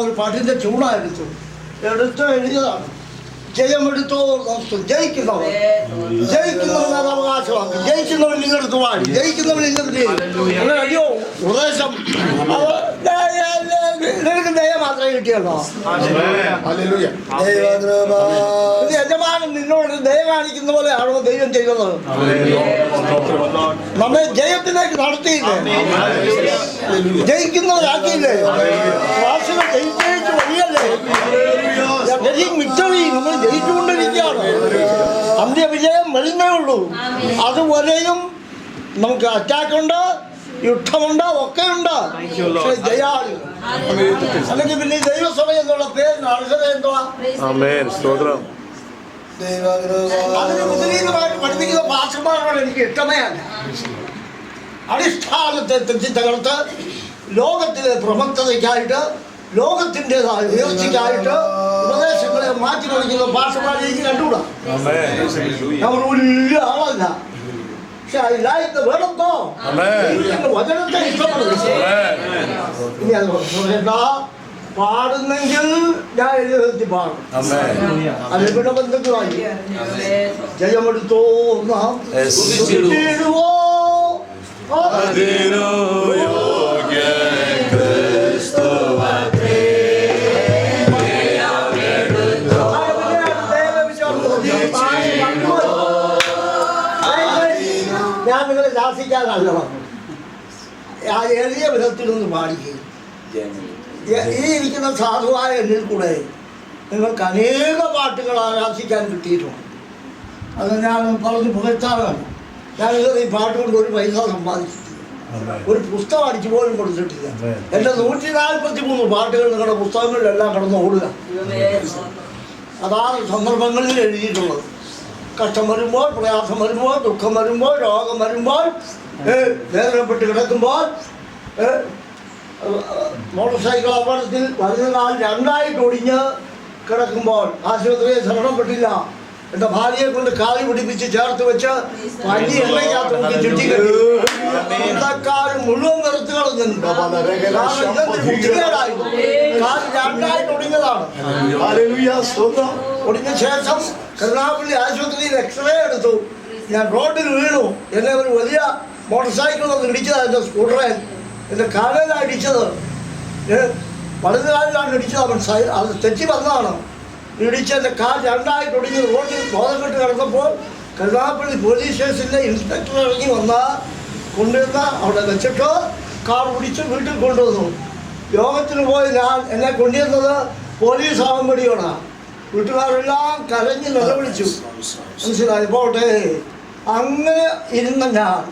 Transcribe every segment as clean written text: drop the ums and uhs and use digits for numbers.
ഒരു പാട്ടിൻ്റെ ട്യൂണായിരുന്നു എടുത്ത് എഴുതിയതാണ്. ജയമെടുത്തോ ജയിക്കുന്നവർ ജയിക്കുന്നവൻ അവകാശമാക്കി ജയിക്കുന്നവൻ നിങ്ങളെടുത്ത് പാടി ജയിക്കുന്നവൻ നിങ്ങളുടെ അയ്യോ ഉപദേശം നിനക്ക് ദയ മാത്രമേ കിട്ടിയല്ലോ. യജമാനൻ നിന്നോട് ദയ കാണിക്കുന്ന പോലെയാണോ ദൈവം ചെയ്തത്? നമ്മെ ജയത്തിലേക്ക് നടത്തിയില്ലേ? ജയിക്കുന്നവരാക്കിയില്ലേ? വാസുകൾ ജയിച്ചു വഴിയല്ലേ? വിക്ടറി നമ്മൾ ജയിച്ചുകൊണ്ടിരിക്കുകയാണ്. അന്ത്യവിജയം വരുന്നേ ഉള്ളൂ. അതുവരെയും നമുക്ക് അറ്റാക്കുണ്ട്, യുദ്ധമുണ്ട്, ഒക്കെ ഉണ്ട്. പക്ഷെ ജയാളി അല്ലെങ്കിൽ പിന്നെ ദൈവസഭ എന്നുള്ള പേരിന് അർഹത എന്തുവാ? അതിന് വിപരീതമായിട്ട് പഠിപ്പിക്കുന്ന ഭാഷമാരോട് എനിക്ക് ഇഷ്ടമേ അല്ല. അടിസ്ഥാനത്തെ തെറ്റി തകർത്ത് ലോകത്തിലെ പ്രഭക്തതയ്ക്കായിട്ട് ലോകത്തിൻ്റെതായ ഉയർച്ചയ്ക്കായിട്ട് ഉപദേശങ്ങളെ മാറ്റി കളിക്കുന്ന ഭാഷമാരെ എനിക്ക് കണ്ടുകൂടാ. നമ്മൾ വലിയ ആളല്ല. പക്ഷെ അതിലായിട്ട് വേണത്തോ വചനത്തെ ഇഷ്ടപ്പെടുന്നു. ഇനി അത് പറയണ്ട, പാടുന്നെങ്കിൽ ഞാൻ എഴുതി പാടും. അതിവിടെ ബന്ധുക്കളായി ജയമെടുത്തോ നാം ഞാൻ നിങ്ങളെ ശാസിക്കാനല്ല പറഞ്ഞു. ആ എളിയ വിധത്തിൽ നിന്ന് പാടിക്കുകയും ഈ ഇരിക്കുന്ന സാധുവായ എന്നിൽ കൂടെ നിങ്ങൾക്ക് അനേക പാട്ടുകൾ ആരാധിക്കാൻ കിട്ടിയിട്ടുണ്ട്. അത് ഞാൻ പറഞ്ഞ് പുകഴ്ത്താറാണ്. ഞാനിത് ഈ പാട്ട് കൊണ്ട് ഒരു പൈസ സമ്പാദിച്ചിട്ടില്ല, ഒരു പുസ്തകം അടിച്ചു പോലും കൊടുത്തിട്ടില്ല. എൻ്റെ 143 പാട്ടുകൾ നിങ്ങളുടെ പുസ്തകങ്ങളിലെല്ലാം കിടന്ന് ഓടുക. അതാണ് സന്ദർഭങ്ങളിൽ എഴുതിയിട്ടുള്ളത്. കഷ്ടം വരുമ്പോൾ, പ്രയാസം വരുമ്പോൾ, ദുഃഖം വരുമ്പോൾ, രോഗം വരുമ്പോൾ, വേദനപ്പെട്ട് കിടക്കുമ്പോൾ, മോട്ടോർ സൈക്കിൾ അപകടത്തിൽ വലതു കാൽ രണ്ടായിട്ട് ഒടിഞ്ഞ് കിടക്കുമ്പോൾ, ആശുപത്രിയെ ശരണപ്പെട്ടില്ല, എൻ്റെ ഭാര്യയെ കൊണ്ട് കാലി പിടിപ്പിച്ച് ചേർത്ത് വെച്ച് പല്ലി എണ്ണയ്ക്കകത്ത് നോക്കി ചുറ്റിക്കെട്ടി കാല് മുഴുവൻ നിറത്ത് കളഞ്ഞിട്ടുണ്ട്. കാല് രണ്ടായിട്ട് ഒടിഞ്ഞതാണ്. ഒടിഞ്ഞ ശേഷം കരുണാപ്പള്ളി ആശുപത്രിയിൽ എക്സ്റേ എടുത്തു. ഞാൻ റോഡിൽ വീണു. എന്നെ ഒരു വലിയ മോട്ടോർ സൈക്കിൾ ഒന്ന് ഇടിച്ചതാണ്. എൻ്റെ സ്കൂട്ടറെ എൻ്റെ കാലിലാണ് ഇടിച്ചത്. വലതു കാലിലാണ് ഇടിച്ചത്. അവൻ അത് തെറ്റി വന്നതാണ്. ഇടിച്ച് എൻ്റെ കാൽ രണ്ടായിട്ട് ഒടിഞ്ഞ് റോഡിൽ ബോധം കെട്ട് കിടന്നപ്പോൾ കരുണാപ്പള്ളി പോലീസ് സ്റ്റേഷനിലെ ഇൻസ്പെക്ടർ ഇറങ്ങി കൊണ്ടുവന്ന അവിടെ വെച്ചിട്ട് കാർ പിടിച്ച് വീട്ടിൽ കൊണ്ടുവന്നു. യോഗത്തിന് പോയി എന്നെ കൊണ്ടുവന്നത് പോലീസ് ആകുമ്പടിയോടാണ്. വീട്ടുകാരെല്ലാം കരഞ്ഞ് നിലവിളിച്ചു. മനസ്സിലായി പോട്ടെ. അങ്ങനെ ഇരുന്ന ഞാൻ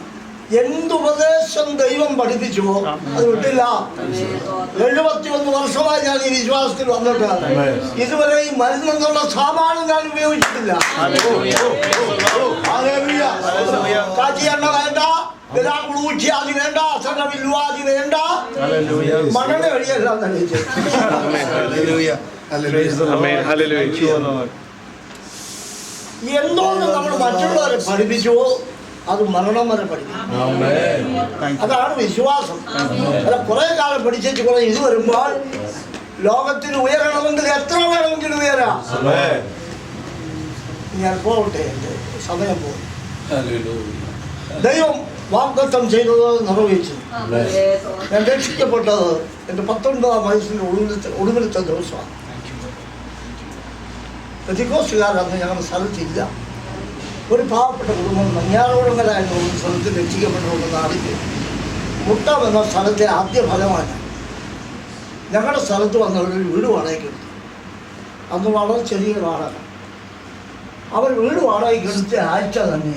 എന്തുപദേശം ദൈവം പഠിപ്പിച്ചുവോ അത് വിട്ടില്ല. 71 വർഷമായി ഞാൻ ഈ വിശ്വാസത്തിൽ വന്നിട്ട് ഇതുവരെ ഈ മരുന്നെന്നുള്ള സാമാനം ഞാൻ ഉപയോഗിച്ചിട്ടില്ല. കാച്ചി എണ്ണ വേണ്ട, ൂറ്റിയാതി വേണ്ട, വില്ലുവാതി വേണ്ട, മണ്ണെണ്ണ വഴിയെല്ലാം തന്നെ. എന്തോന്ന് നമ്മൾ മറ്റുള്ളവരെ പഠിപ്പിച്ചുവോ അത് മരണം വരെ പഠിക്കും. അതാണ് വിശ്വാസം. അല്ല കുറെ കാലം പഠിച്ചു കുറെ ഇത് വരുമ്പോൾ ലോകത്തിൽ ഉയരണമെങ്കിൽ എത്ര വേണമെങ്കിലും ഉയരാം. ഞാൻ പോകട്ടെ, എൻ്റെ സമയം പോകും. ദൈവം വാഗ്ദത്തം ചെയ്തത് നിറവേച്ചു. ഞാൻ രക്ഷിക്കപ്പെട്ടത് എൻ്റെ 19-ാം വയസ്സിൻ്റെ ഒടുവിലത്തെ ദിവസമാണ്. പെന്തിക്കോസ്തുകാരന്ന് ഞങ്ങളുടെ സ്ഥലത്തില്ല. ഒരു പാവപ്പെട്ട കുടുംബം മഞ്ഞാറോടങ്ങലായിരുന്നു ഒരു സ്ഥലത്ത് രക്ഷിക്കപ്പെട്ടുകൊണ്ട് നാടിൻ്റെ മുട്ടം എന്ന സ്ഥലത്തെ ആദ്യ ഫലമാണ്. ഞങ്ങളുടെ സ്ഥലത്ത് വന്നവരൊരു വീട് വാടകയ്ക്ക് എടുത്തു. അന്ന് വളരെ ചെറിയ വാടക. അവർ വീട് വാടകയ്ക്ക് എടുത്ത ആഴ്ച തന്നെ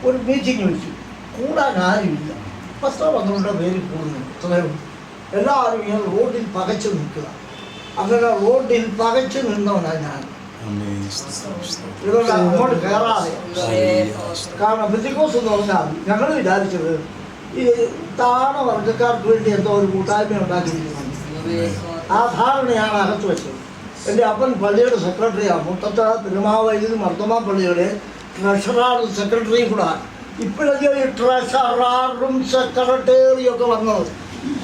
ഒരു മീറ്റിംഗ് വിളിച്ചു. കൂടാൻ ആരുമില്ല. 10-12 പേര് കൂടുന്നു. ഇത്രയും എല്ലാവരും ഇങ്ങനെ റോഡിൽ പകച്ചു നിൽക്കുക. അങ്ങനെ റോഡിൽ പകച്ചു നിന്നവനാണ് ഞാൻ. ഇവരുടെ അങ്ങോട്ട് കയറാതെ. കാരണം പെന്തിക്കോസ് എന്ന് പറഞ്ഞാൽ ഞങ്ങൾ വിചാരിച്ചത് ഈ താണ വർഗ്ഗക്കാർക്ക് വേണ്ടി എന്തോ ഒരു കൂട്ടായ്മ ഉണ്ടാക്കിയിരിക്കുന്നു. ആ ധാരണയാണ് അകത്ത് വെച്ചത്. എൻ്റെ അപ്പൻ പള്ളിയുടെ സെക്രട്ടറിയാണ്. മുട്ടത്ത പെരുമാവൈദ്യുതി മർദ്ദമാ പള്ളിയുടെ ട്രഷറാറും സെക്രട്ടറിയും കൂടെ. ഇപ്പോഴൊക്കെ ഈ ട്രഷറാറും സെക്രട്ടറിയും ഒക്കെ വന്നത്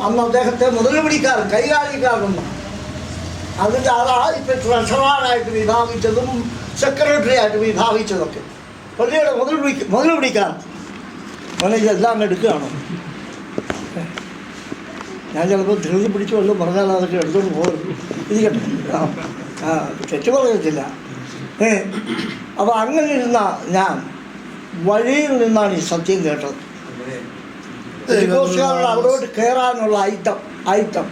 അന്ന് അദ്ദേഹത്തെ മുതലുപിടിക്കാരൻ കൈകാര്യക്കാരൊന്നും. അതിൻ്റെ അതാണ് ഇപ്പം ട്രഷറായിട്ട് വിഭാഗിച്ചതും സെക്രട്ടറി ആയിട്ട് വിഭാഗിച്ചതൊക്കെ. പള്ളിയുടെ മുതലുപിടിക്കാരൻ അവനെ ഇതെല്ലാം എടുക്കുകയാണോ? ഞാൻ ചിലപ്പോൾ ധൃതി പിടിച്ചു വല്ലതും പറഞ്ഞാൽ അതൊക്കെ എടുത്തുകൊണ്ട് പോകും. ഇരിക്കട്ടെ, തെറ്റു പറയത്തില്ല. അപ്പോൾ അങ്ങനെ ഇരുന്ന ഞാൻ വഴിയിൽ നിന്നാണ് ഈ സത്യം കേട്ടത്. അവിടോട്ട് കയറാനുള്ള ഐറ്റം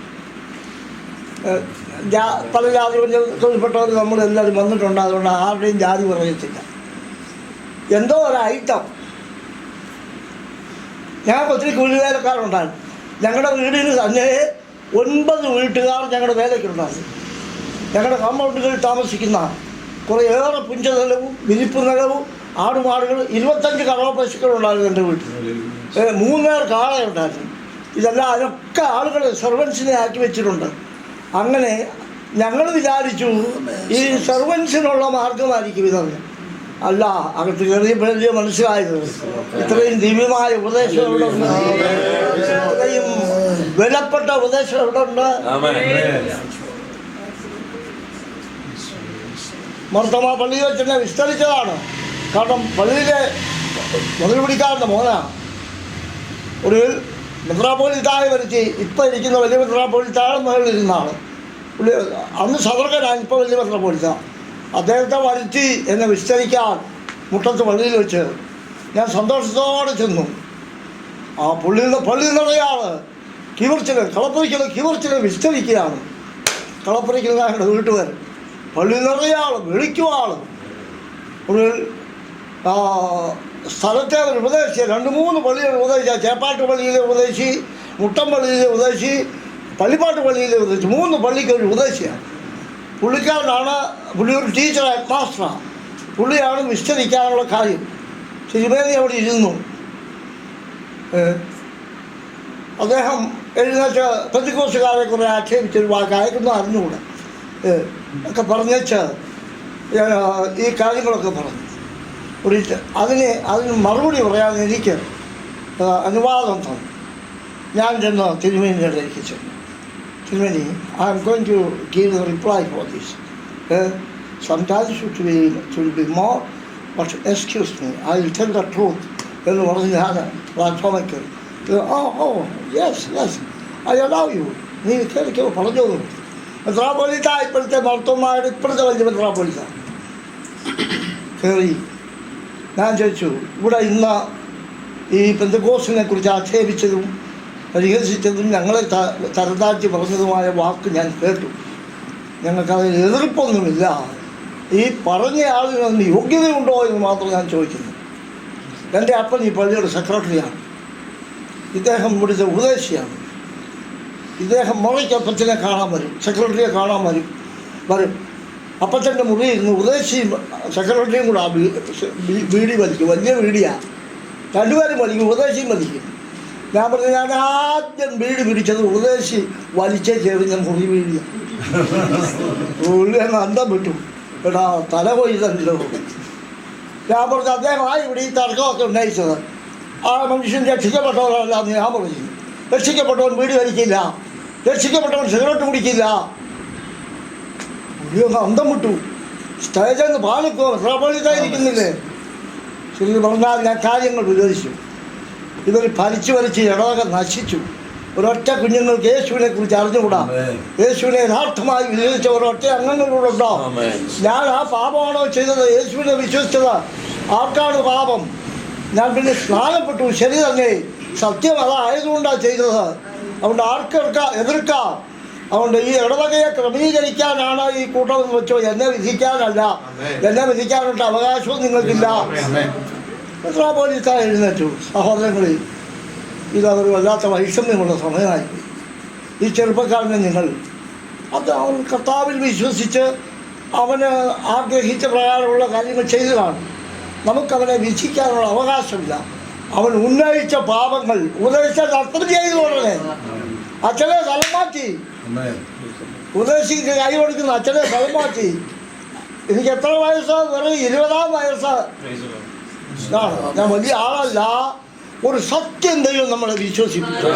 പല ജാതിയിൽപ്പെട്ടവർ നമ്മളെല്ലാവരും വന്നിട്ടുണ്ട്. അതുകൊണ്ട് ആരുടെയും ജാതി പറയത്തില്ല. എന്തോ ഒരു ഐറ്റം. ഞങ്ങൾക്ക് ഒത്തിരി കൂലിവേലക്കാരുണ്ടായിരുന്നു. ഞങ്ങളുടെ വീടിന് തന്നെ 9 വീട്ടുകാർ ഞങ്ങളുടെ വേലയ്ക്കുണ്ടായിരുന്നു. ഞങ്ങളുടെ കോമ്പൗണ്ടുകളിൽ താമസിക്കുന്ന കുറേയേറെ പുഞ്ചനിലവും വിരിപ്പ് നിലവും ആടുമാടുകൾ 25 കറവ പശുക്കളുണ്ടായിരുന്നു എൻ്റെ വീട്ടിൽ. 3 പേർ കാളയുണ്ടായിരുന്നു. ഇതെല്ലാം അതിനൊക്കെ ആളുകൾ സെർവൻസിനെ ആക്കി വെച്ചിട്ടുണ്ട്. അങ്ങനെ ഞങ്ങൾ വിചാരിച്ചു ഈ സെർവൻസിനുള്ള മാർഗമായിരിക്കും ഇതെന്ന്. അല്ല, അകത്ത് കയറിയപ്പോഴല്ലേ മനസ്സിലായത് ഇത്രയും ദിവ്യമായ ഉപദേശം എവിടെ ഉണ്ട്, ഇത്രയും വിലപ്പെട്ട ഉപദേശം എവിടെ ഉണ്ട്. മർത്തമ പള്ളിയിൽ വെച്ച് വിസ്തരിച്ചതാണ്. കാരണം പള്ളിയിലെ മുതൽപിടിക്കാരൻ്റെ മോനാണ്. ഒരു മെത്രാപ്പോലിത്തായെ വരുത്തി ഇപ്പം ഇരിക്കുന്ന വലിയ മെത്രാപ്പോലിത്താഴെ മുകളിലിരുന്ന ആൾ. പുള്ളി അന്ന് സദർക്കനാണ്, ഇപ്പോൾ വലിയ മെത്രാപ്പോലിത്ത. അദ്ദേഹത്തെ വരുത്തി എന്നെ വിസ്തരിക്കാൻ മുട്ടത്ത് പള്ളിയിൽ വെച്ച് ഞാൻ സന്തോഷത്തോടെ ചെന്നു. ആ പള്ളി നിറയാണ് കിവർച്ചില്, കളപ്പുരയ്ക്കൽ കിവർച്ചില് വിസ്തരിക്കുകയാണ്. കളപ്പുരയ്ക്കൽ ഞങ്ങളുടെ വീട്ടുകാർ പള്ളി നിറയാണ്, വിളിക്കുവാണ്. ഒരു സ്ഥലത്തെ അവർ ഉപദേശിച്ച 2-3 പള്ളികൾ ഉപദേശിച്ച, ചേപ്പാട്ട് പള്ളിയിലെ ഉപദേശി, മുട്ടം പള്ളിയിലെ ഉപദേശി, പള്ളിപ്പാട്ട് പള്ളിയിലെ ഉപദേശി, 3 പള്ളിക്ക് ഒരു ഉപദേശിയാണ്. പുള്ളിക്കാരനാണ്. പുള്ളി ഒരു ടീച്ചർ, ഹെഡ് മാസ്റ്ററാണ്. പുള്ളിയാണ് വിസ്തരിക്കാനുള്ള കാര്യം. തിരുമേനി അവിടെ ഇരുന്നു. അദ്ദേഹം എഴുന്നേറ്റ് പെന്തിക്കോസ്തുകാരെ കുറേ ആക്ഷേപിച്ചൊരു വാക്ക് അയക്കുന്നു അറിഞ്ഞുകൂടെ ഒക്കെ പറഞ്ഞേച്ച് ഈ കാര്യങ്ങളൊക്കെ പറഞ്ഞു. അതിന് മറുപടി പറയാൻ എനിക്ക് അനുവാദം തന്നു. ഞാൻ ചെന്ന് തിരുമേനിയുടെ ഇടയിലേക്ക് ചെന്നു. Tirumeeni, I am going to give the reply for this. Sometimes it will be more, but excuse me, I will tell the truth. എന്ന് പറഞ്ഞ് ഞാൻ പ്ലാറ്റ്ഫോമിൽ യെസ് ഐ അലൗ യു, നീ കേൾക്കോ പറഞ്ഞോളൂ. മെത്രാപ്പൊലീത്ത ഇപ്പോഴത്തെ മർത്തോമാരുടെ ഇപ്പോഴത്തെ വലിയ മെത്രാപ്പൊലീത്ത കയറി. ഞാൻ ചോദിച്ചു, ഇവിടെ ഇന്ന് ഈ പെന്തക്കോസ്തിനെ കുറിച്ച് ആക്ഷേപിച്ചതും പരിഹസിച്ചതും ഞങ്ങളെ തരതാഴ്ത്തി പറഞ്ഞതുമായ വാക്ക് ഞാൻ കേട്ടു. ഞങ്ങൾക്കതിൽ എതിർപ്പൊന്നുമില്ല. ഈ പറഞ്ഞ ആളുകളൊന്ന് യോഗ്യതയുണ്ടോ എന്ന് മാത്രം ഞാൻ ചോദിക്കുന്നു. എൻ്റെ അപ്പൻ ഈ പള്ളിയുടെ സെക്രട്ടറിയാണ്. ഇദ്ദേഹം ഇവിടുത്തെ ഉപദേശിയാണ്. ഇദ്ദേഹം മുറിക്കപ്പച്ചനെ കാണാൻ വരും, സെക്രട്ടറിയെ കാണാൻ വരും. അപ്പച്ചൻ്റെ മുറിയിൽ നിന്ന് ഉപദേശിയും സെക്രട്ടറിയും കൂടെ ബീഡി വലിക്കും. വലിയ ബീഡിയാണ്. 2 പേരും വലിക്കും, ഉപദേശിയും വലിക്കും. ഞാൻ പറഞ്ഞു, ഞാൻ ആദ്യം ബീഡി പിടിച്ചത് ഉപദേശി വലിച്ചേ കയറി ഞാൻ മുറി വീടിയാണ്. ഉള്ളി എന്ന് അന്തം വിട്ടു. എടാ തല കൊയ്തല്ലോ. ഞാൻ പറഞ്ഞു, അദ്ദേഹമാണ് ഇവിടെ ഈ തർക്കമൊക്കെ ഉന്നയിച്ചത്. ആ മനുഷ്യൻ രക്ഷിക്കപ്പെട്ടവരല്ല എന്ന് ഞാൻ പറഞ്ഞു. രക്ഷിക്കപ്പെട്ടവൻ വീട് വലിക്കില്ല, രക്ഷിക്കപ്പെട്ടവൻ സിഗരറ്റ് കുടിക്കില്ല. പുള്ളിയൊന്ന് അന്തം വിട്ടു. സ്റ്റേജിൽ നിന്ന് പാലിക്കോ മെത്രാപ്പൊലീത്തായിരിക്കുന്നില്ലേ. ശരി പറഞ്ഞാൽ ഞാൻ കാര്യങ്ങൾ വിരോധിച്ചു. ഇവർ വലിച്ച് ഇടവക നശിച്ചു. ഒരൊറ്റ കുഞ്ഞുങ്ങൾക്ക് യേശുവിനെ കുറിച്ച് അറിഞ്ഞുകൂടാ. യേശുവിനെ യഥാർത്ഥമായി വിശ്വസിച്ച ഒരൊറ്റ അംഗങ്ങളിലൂടെ ഉണ്ടോ? ഞാൻ ആ പാപമാണോ ചെയ്തത്? യേശുവിനെ വിശ്വസിച്ചത് ആർക്കാണ് പാപം? ഞാൻ പിന്നെ സ്നാനപ്പെട്ടു, ശരി തന്നെ, സത്യം അതായതുകൊണ്ടാണ് ചെയ്തത്. അതുകൊണ്ട് എതിർക്കാം. അതുകൊണ്ട് ഈ ഇടവകയെ ക്രമീകരിക്കാനാണ് ഈ കൂട്ടമെന്ന് വെച്ചോ. എന്നെ വിധിക്കാനല്ല. എന്നെ വിധിക്കാനുള്ള അവകാശവും നിങ്ങൾക്കില്ല. മെത്രാപ്പൊലീത്ത എഴുന്നേറ്റു. സഹോദരങ്ങളിൽ, ഇതൊരു വല്ലാത്ത വൈഷമ്യമുള്ള സമയമായിപ്പോയി. ഈ ചെറുപ്പക്കാരനെ നിങ്ങൾ അവൻ കർത്താവിൽ വിശ്വസിച്ച് അവന് ആഗ്രഹിച്ച പ്രകാരമുള്ള കാര്യങ്ങൾ ചെയ്തതാണ്. നമുക്കവനെ വിധിക്കാനുള്ള അവകാശമില്ല. അവൻ ഉന്നയിച്ച പാപങ്ങൾ ഉപദേശിച്ചാൽ അർത്ഥം ചെയ്തു ഉടനെ അച്ഛനെ സ്ഥലം മാറ്റി. ഉപദേശിക്ക് കൈ കൊടുക്കുന്ന അച്ഛനെ സ്ഥലം മാറ്റി. എനിക്ക് എത്ര വയസ്സ്? വെറും 20-ആം വയസ്സ്. ഞാൻ വലിയ ആളല്ല. ഒരു സത്യം ദൈവം നമ്മളെ വിശ്വസിപ്പിച്ചു,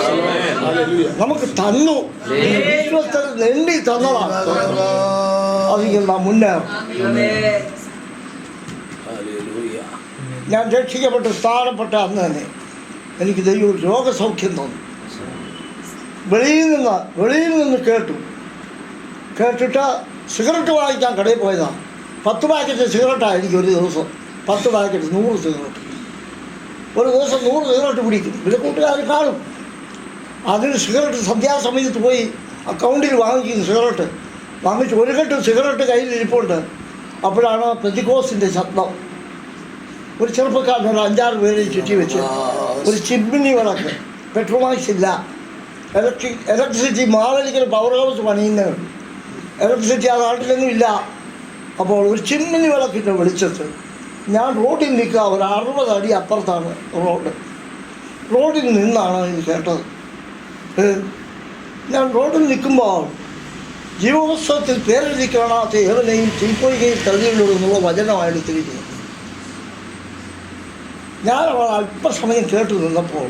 നമുക്ക് തന്നു, വിശ്വസ്തത നെണ്ടി തന്നതാണ്. അതിൽ നാം മുന്നേറും. ഞാൻ രക്ഷിക്കപ്പെട്ട് സ്ഥാനപ്പെട്ട അന്ന് തന്നെ എനിക്ക് ദൈവം ഒരു രോഗസൗഖ്യം തന്നു. വെളിയിൽ നിന്ന് കേട്ടിട്ട് സിഗരറ്റ് വാങ്ങിക്കാൻ കടയിൽ പോയതാണ്. 10 പാക്കറ്റ് സിഗരറ്റാണ് എനിക്ക് ഒരു ദിവസം. 10 പാക്കറ്റ് 100 സിഗരറ്റ്. ഒരു ദിവസം 100 സിഗരറ്റ് പിടിക്കും. പിന്നെ കൂട്ടുകാർ കാണും. അതിന് സിഗരറ്റ് സന്ധ്യാസമയത്ത് പോയി അക്കൗണ്ടിൽ വാങ്ങിക്കുന്നു. സിഗരറ്റ് വാങ്ങിച്ച് ഒരു കെട്ട് സിഗരറ്റ് കയ്യിലിരിപ്പുണ്ട്. അപ്പോഴാണ് പെന്തിക്കോസിൻ്റെ ശബ്ദം. ഒരു ചെറുപ്പക്കാരൻ ഒരു 5-6 പേരെ ചുറ്റി വെച്ച് ഒരു ചിമ്മിനി വിളക്ക്, പെട്രോമാക്സ് ഇല്ല, ഇലക്ട്രിസിറ്റി മാവേലിക്കൽ പവർ ഹൗസ് പണിയുന്നതാണ്. ഇലക്ട്രിസിറ്റി ആ നാട്ടിലൊന്നും ഇല്ല. അപ്പോൾ ഒരു ചിമ്മിനി വിളക്കിൻ്റെ വെളിച്ചത്ത് ഞാൻ റോഡിൽ നിൽക്കുക. ഒരു 60 അടി അപ്പുറത്താണ് റോഡിൽ നിന്നാണ് ഇത് കേട്ടത്. ഞാൻ റോഡിൽ നിൽക്കുമ്പോൾ ജീവോത്സവത്തിൽ പേരെഴുതി കാണാത്ത ഏവനെയും തീപ്പൊയ്കയിൽ തള്ളിയുള്ളൂ എന്നുള്ള വചനമാണ് എടുത്തിരിക്കുന്നത്. ഞാൻ അവൾ അല്പസമയം കേട്ടു നിന്നപ്പോൾ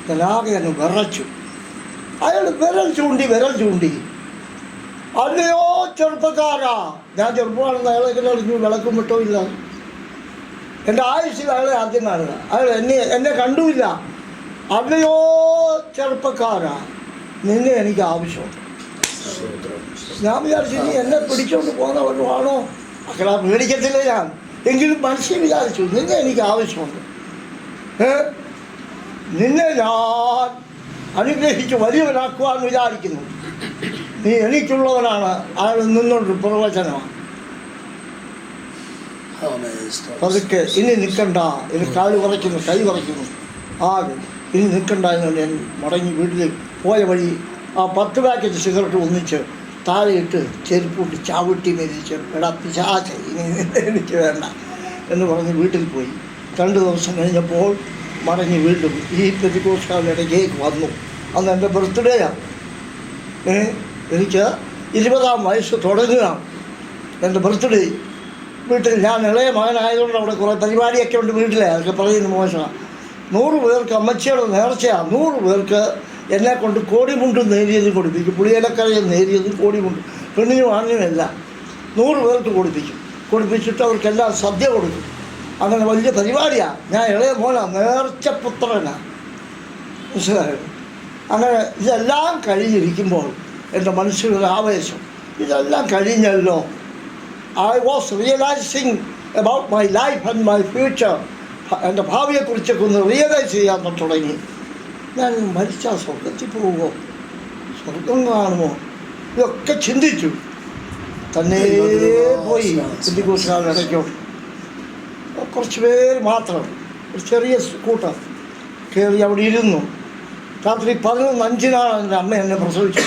ഞാനാകെ അങ്ങ് വിറച്ചു. അയാൾ വിരൽ ചൂണ്ടി അല്ലയോ ചെറുപ്പക്കാരാ. ഞാൻ ചെറുപ്പമാണെന്ന് അയാളെ അറിഞ്ഞു, വിളക്കും വിട്ടോ ഇല്ല. എൻ്റെ ആയുസ്സിൽ അയാളെ ആദ്യം കാണുക. അയാൾ എന്നെ കണ്ടുമില്ല. അല്ലയോ ചെറുപ്പക്കാരാ, നിന്നെ എനിക്ക് ആവശ്യമുണ്ട്. ഞാൻ വിചാരിച്ചു നീ എന്നെ പിടിച്ചോണ്ട് പോകുന്നവരുമാണോ? അക്കടാ പേടിക്കത്തില്ല ഞാൻ. എങ്കിലും മനസ്സിൽ വിചാരിച്ചു നിന്നെ എനിക്ക് ആവശ്യമുണ്ട്. നിന്നെ ഞാൻ അനുഗ്രഹിച്ച് വലിയവനാക്കുവാൻ വിചാരിക്കുന്നു. നീ എനിക്കുള്ളവനാണ്. അയാൾ നിന്നൊരു പ്രവചനമാണ്. പതുക്കെ ഇനി നിൽക്കണ്ട, ഇനി കാല് കുറയ്ക്കുന്നു, കൈ കുറയ്ക്കുന്നു, ആകെ ഇനി നിൽക്കണ്ട എന്ന് ഞാൻ മടങ്ങി വീട്ടിലേക്ക് പോയ വഴി ആ 10 പാക്കറ്റ് സിഗരറ്റ് ഒന്നിച്ച് താഴെയിട്ട് ചെരുപ്പൂട്ടി ചവിട്ടി മെതിച്ച് എടാ പിശാച ഇനി എനിക്ക് വേണ്ട എന്ന് പറഞ്ഞ് വീട്ടിൽ പോയി. 2 ദിവസം കഴിഞ്ഞപ്പോൾ മടങ്ങി വീണ്ടും ഈ പെന്തിക്കോസ്തുകാരുടെ ഇടയ്ക്കേക്ക് വന്നു. അന്ന് എൻ്റെ ബർത്ത്ഡേയാണ്. എനിക്ക് 20-ാം വയസ്സ് തുടങ്ങുകയാണ് എൻ്റെ ബർത്ത്ഡേ. വീട്ടിൽ ഞാൻ ഇളയ മകനായതുകൊണ്ട് അവിടെ കുറേ പരിപാടിയൊക്കെ ഉണ്ട് വീട്ടിലെ. അതൊക്കെ പറയുന്നത് മോശമാണ്. 100 പേർക്ക് അമ്മച്ചിയുടെ നേർച്ചയാണ്. 100 പേർക്ക് എന്നെ കൊണ്ട് കോടിമുണ്ടും നേരിയതും കൊടുപ്പിക്കും. പുളിയിലക്കരയും നേരിയതും കോടിമുണ്ടും പെണ്ണിനും ആണിനുമല്ല 100 പേർക്ക് കൊടുപ്പിച്ചിട്ട് അവർക്കെല്ലാം സദ്യ കൊടുക്കും. അങ്ങനെ വലിയ പരിപാടിയാണ്. ഞാൻ ഇളയ മോനാണ്, നേർച്ചപുത്രനാണ്. മനസ്സിലായോ? അങ്ങനെ ഇതെല്ലാം കഴിഞ്ഞിരിക്കുമ്പോൾ എൻ്റെ മനസ്സിലൊരു ആവേശം. ഇതെല്ലാം കഴിഞ്ഞല്ലോ. I was realizing about my life and my future. എൻ്റെ ഭാവിയെക്കുറിച്ചൊക്കെ ഒന്ന് റിയലൈസ് ചെയ്യാൻ തുടങ്ങി. ഞാൻ മരിച്ചാൽ സ്വർഗത്തിൽ പോവുമോ, സ്വർഗം കാണുമോ, ഇതൊക്കെ ചിന്തിച്ചു. തന്നെ പോയി പെന്തിക്കോസ്തുകാരുടെ ഇടയ്ക്കോട്ട് കുറച്ച് പേര് മാത്രം, ഒരു ചെറിയ കൂട്ടം കയറി അവിടെ ഇരുന്നു. രാത്രി 11:05 എൻ്റെ അമ്മ എന്നെ പ്രസവിച്ചു.